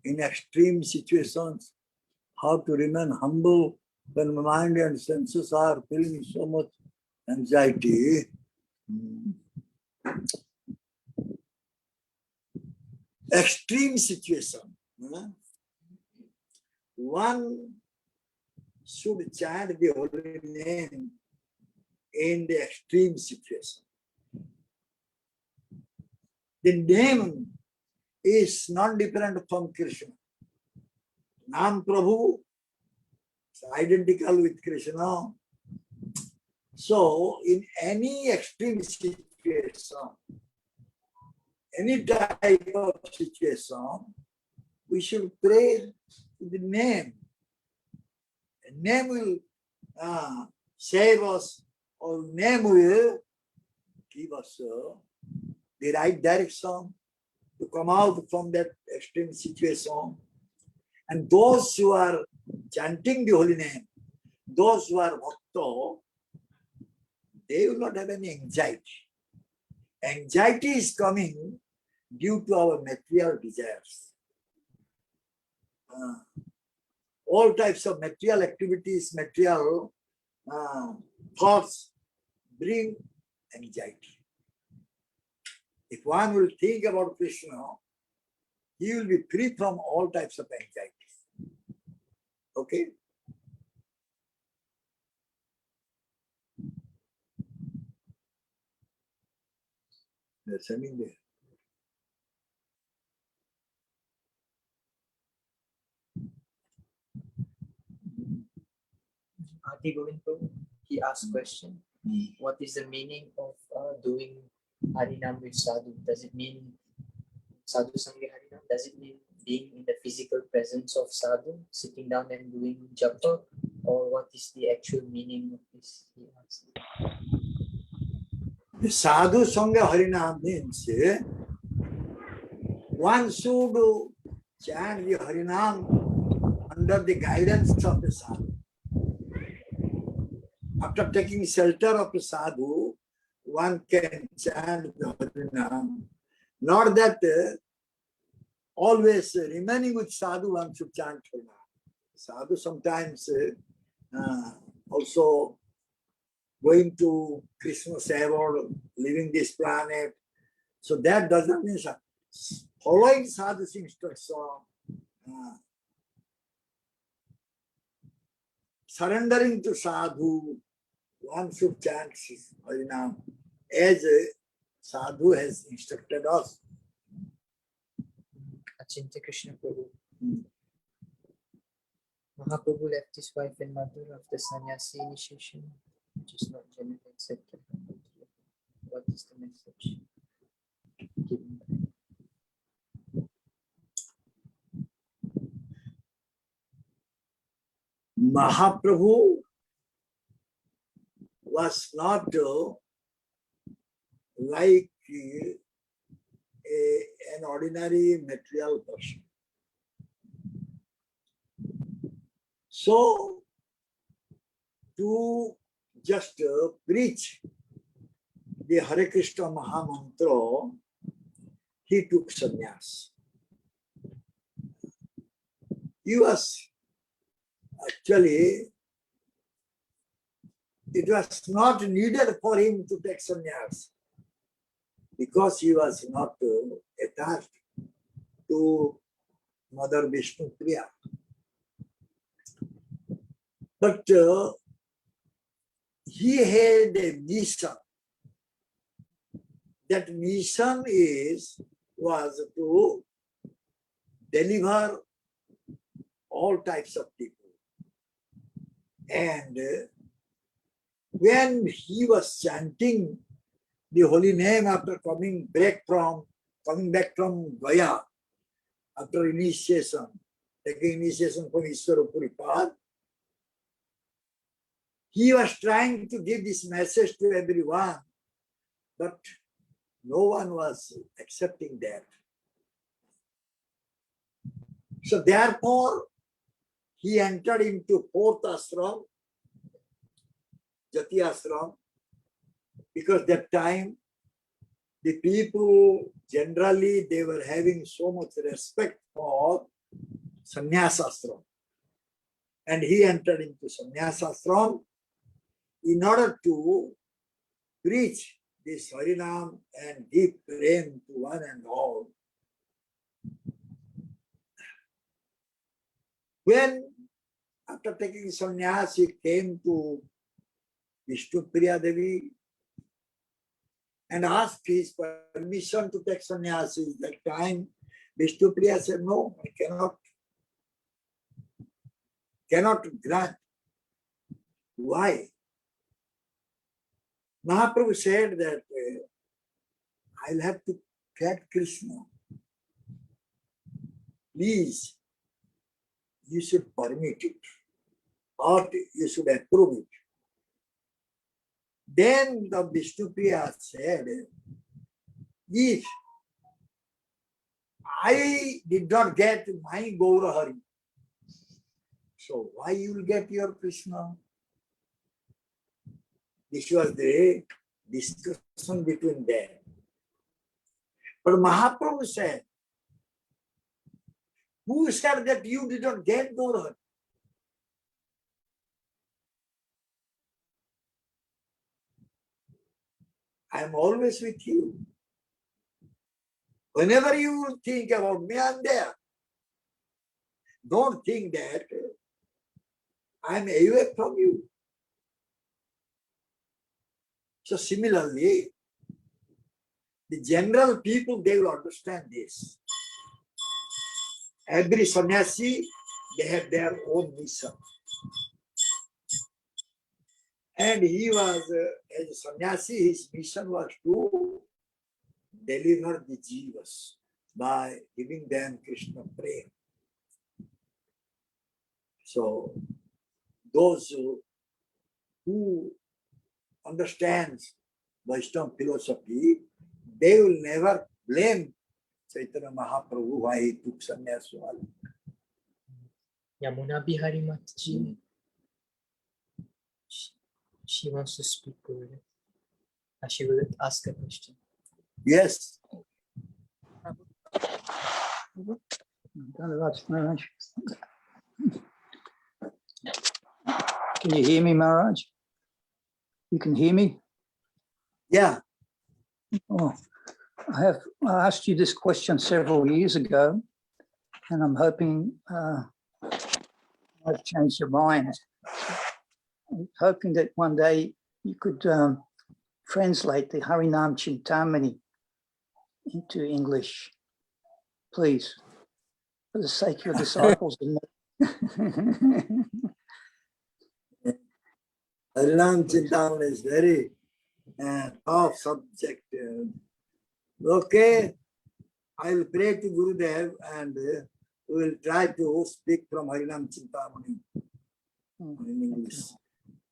in extreme situations, how to remain humble when mind and senses are feeling so much anxiety. Extreme situation. One should chant the holy name in the extreme situation. The name is not different from Krishna. Nam Prabhu is identical with Krishna. So, in any extreme situation, any type of situation, we should pray the name. The name will save us, or name will give us the right direction to come out from that extreme situation. And those who are chanting the holy name, those who are bhakta, they will not have any anxiety. Anxiety is coming due to our material desires. All types of material activities, material thoughts bring anxiety. If one will think about Krishna, he will be free from all types of anxieties. Okay? They're sending there. Adi Govind Prabhu, he asked question. What is the meaning of doing Harinam with Sadhu? Does it mean Sadhu Sangha Harinam? Does it mean being in the physical presence of Sadhu, sitting down and doing japa? Or what is the actual meaning of this? He asked. The Sadhu Sangha Harinam means one should chant the Harinam under the guidance of the Sadhu. After taking shelter of the Sadhu, one can chant the Harinam. Not that always remaining with Sadhu, one should chant Harinam. Sadhu sometimes also going to Krishna Seva, leaving this planet. So that doesn't mean following Sadhu's instruction, surrendering to Sadhu, one should chant Harinam as Sadhu has instructed us. Achintya Krishna Prabhu. Mahaprabhu left his wife and mother after sannyasi initiation, which is not generally accepted. What is the message given by? Mahaprabhu was not like an ordinary material person. So, to just preach the Hare Krishna Mahamantra, he took sannyas. He was actually, it was not needed for him to take sannyas because he was not attached to Mother Vishnu Priya. But he had a mission. That mission was to deliver all types of people. And when he was chanting the holy name after coming back from Gaya, after initiation, taking initiation from Ishwara Puripad, he was trying to give this message to everyone, but no one was accepting that. So therefore, he entered into fourth ashram, Jati ashram, because that time the people generally they were having so much respect for sannyas ashram. And he entered into sannyas ashram in order to preach this Harinam and give prem to one and all. When after taking sannyas, he came to Vishnupriya Devi and asked his permission to take sannyas. At that time, Vishnupriya said, no, I cannot grant. Why? Mahaprabhu said that I'll have to get Krishna. Please, you should permit it, or you should approve it. Then the Vishnupriya said, if I did not get my Gaurahari, so why you will get your Krishna? This was the discussion between them. But Mahaprabhu said, who said that you did not get Gaurahari? I am always with you. Whenever you think about me, I am there. Don't think that I am away from you. So similarly, the general people, they will understand this. Every sannyasi, they have their own mission. And he was, as a sannyasi, his mission was to deliver the jivas by giving them Krishna prema. So those who understand Vaishnava philosophy, they will never blame Chaitanya Mahaprabhu why he took sannyas. Yamuna Bihari Mataji. She wants to speak. She will ask a question. Yes. Can you hear me, Maharaj? You can hear me? Yeah. Oh, I asked you this question several years ago, and I'm hoping I've changed your mind. I'm hoping that one day you could translate the Harinam Chintamani into English, please, for the sake of your disciples and me. Harinam Chintamani is very tough subject. Okay, I will pray to Gurudev and we will try to speak from Harinam Chintamani in English.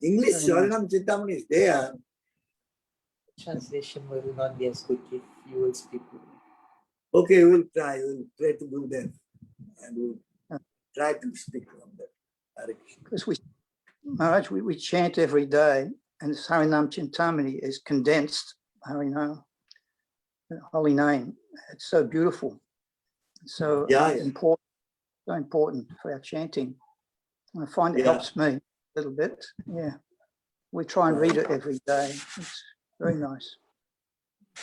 English Harinam Chintamani is there. Translation will not be as good if you will speak. Okay, we will try. We will pray to Gurudev and we will try to speak from that. Because Maharaj, we chant every day, and this Harinam Chintamani is condensed Harinam, holy name. It's so beautiful, so important for our chanting. I find it helps me a little bit. Yeah, we try and read it every day. It's very nice.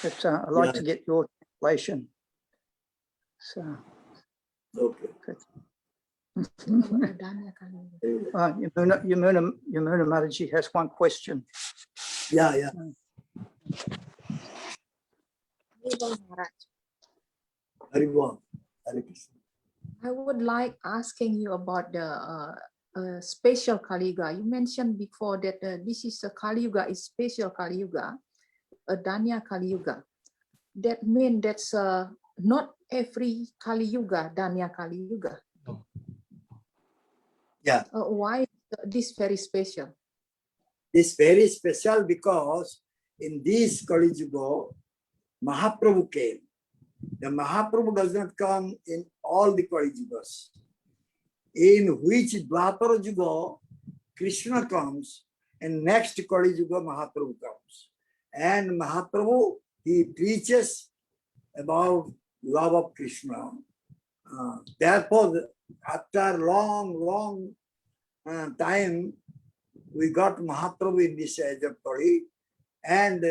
But I'd like to get your translation. So. Okay. Good. Yamuna Mataji has one question. Yeah. Very well. I would like asking you about the special Kali Yuga. You mentioned before that this is a Kali Yuga, is special Kali Yuga, a Danya Kali Yuga. That means that's not every Kali Yuga, Danya Kali Yuga. Yeah. Why this very special? It's very special because in this Kali Yuga, Mahaprabhu came. The Mahaprabhu does not come in all the Kali Yugas. in which Dwapara Yuga Krishna comes and next Kali Yuga Mahaprabhu comes. And Mahaprabhu, he preaches about love of Krishna. Therefore, after long time, we got Mahaprabhu in this age of Kali, and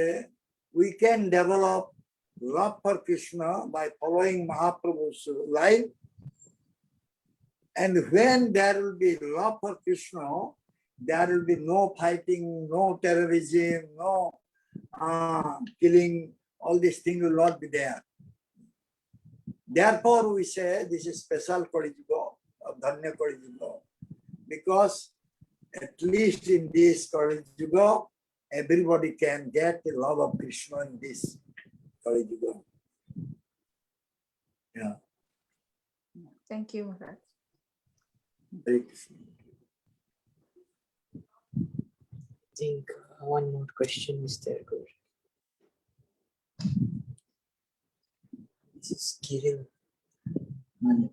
we can develop love for Krishna by following Mahaprabhu's life. And when there will be love for Krishna, there will be no fighting, no terrorism, no killing. All these things will not be there. Therefore, we say this is special Kali Yuga, Dhanya Kali Yuga, because at least in this Kali Yuga, everybody can get the love of Krishna in this Kali Yuga. Yeah. Thank you, Maharaj. Hare Krishna. I think one more question is there, Guru. This is Kirill. What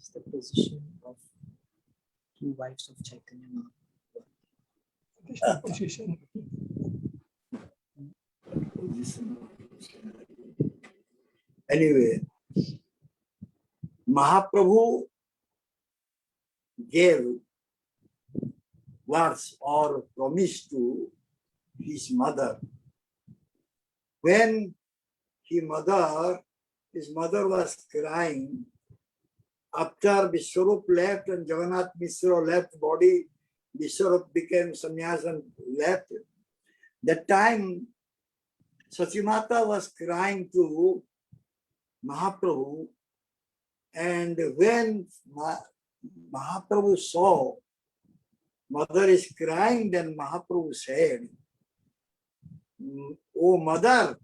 is the position of two wives of Chaitanya Mahaprabhu? What is the position? Anyway, Mahaprabhu gave words or promise to his mother. When his mother was crying, after Vishwarup left and Jagannath Mishra left body, Vishwarup became sannyas and left. That time, Sachimata was crying to Mahaprabhu, and when Mahaprabhu saw mother is crying, then Mahaprabhu said, "Oh mother,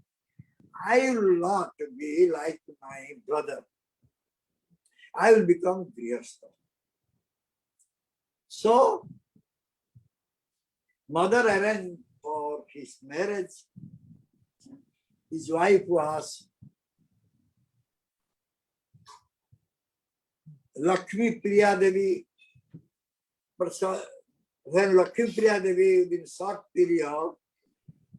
I will not be like my brother. I will become Grihastha." So, mother arranged for his marriage. His wife was Lakshmi Priya Devi. When Lakshmi Priya Devi, within short period,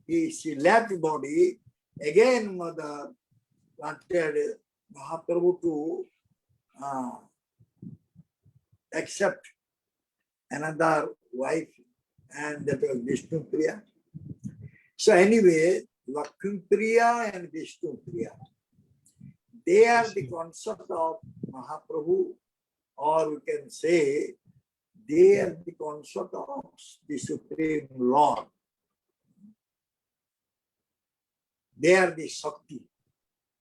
she left body, again mother wanted Mahaprabhu to accept another wife, and that was Vishnu Priya. So anyway, Lakshmi Priya and Vishnu Priya, they are the concept of Mahaprabhu, or we can say they are the concept of the Supreme Lord. They are the Shakti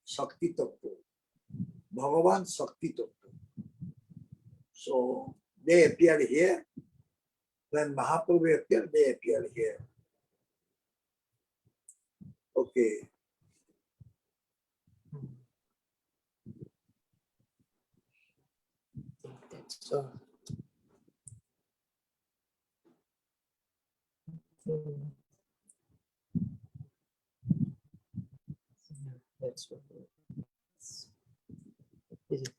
Tattva, Bhagavan Shakti Tattva. So they appeared here. When Mahaprabhu appeared, they appeared here. Okay. That's all. That's what is it?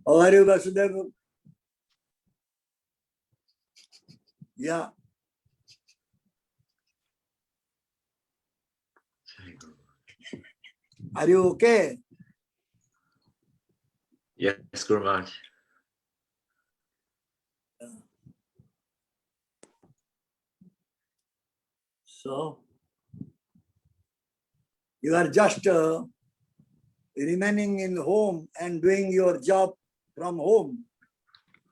How are you, Vasudeva? Yeah. Are you okay? Yes, Guru Maharaj. So, you are just remaining in home and doing your job from home,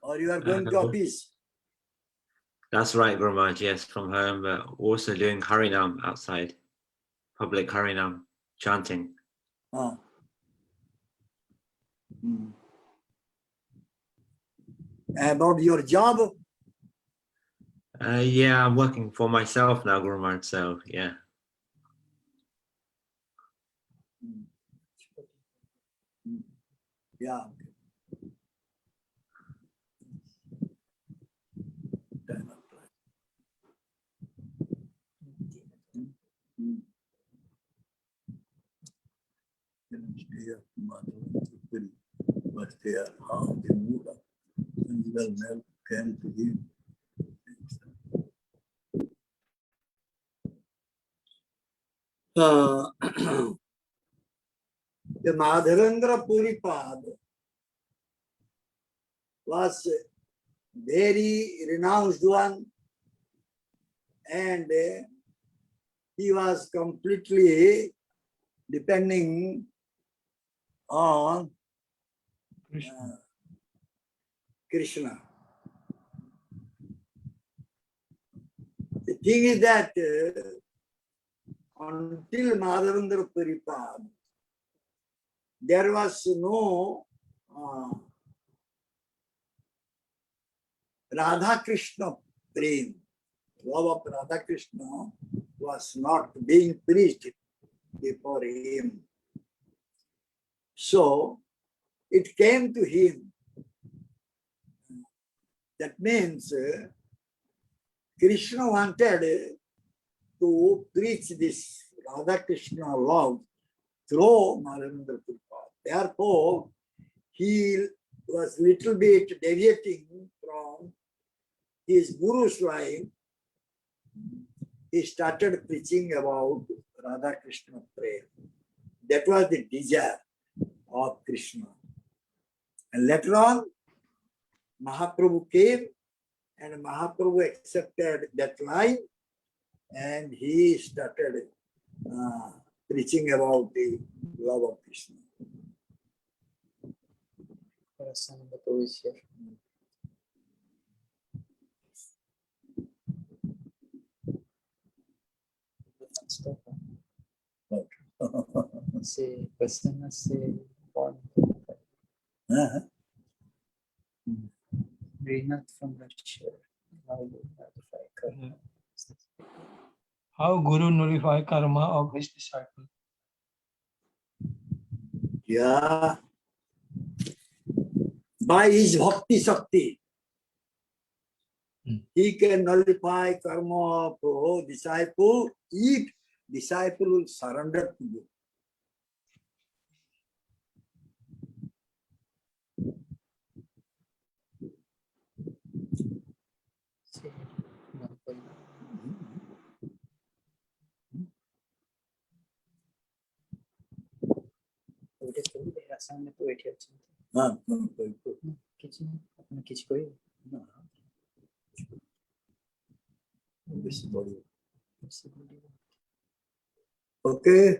or you are going to office? That's right, Guru Maharaj. Yes, from home, but also doing Harinam outside, public Harinam, chanting. About your job? Yeah, I'm working for myself now, Guru Maharaj, so yeah. Yeah. stay up Madhavan was there. How the mood of conjugal milk came to him. The Madhavendra Puripad was very renounced one, and he was completely depending on Krishna. The thing is that until Madhavendra Puripad, there was no Radha Krishna prem. Love of Radha Krishna was not being preached before him. So it came to him. That means Krishna wanted to preach this Radha Krishna love through Madhavendra Puripad. Therefore, he was little bit deviating from his guru's life. He started preaching about Radha Krishna prayer. That was the desire of Krishna. And later on, Mahaprabhu came, and Mahaprabhu accepted that line, and he started preaching about the love of Krishna. Prabhu is here. Se Prasanna se born. Not from Russia. How Guru nullify karma of his disciple? Yeah. By his bhakti shakti, he can nullify karma of disciple if disciple will surrender to you. Okay.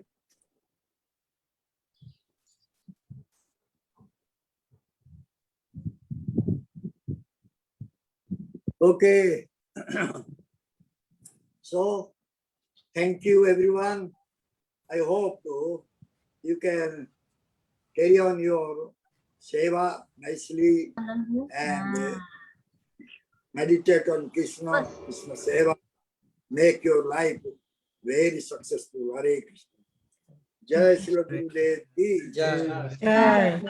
Okay. So, thank you everyone. I hope you can carry on your seva nicely and meditate on Krishna, Krishna seva. Make your life very successful. Hare Krishna. Jai Shri Gurudev Ki Jai. Jai.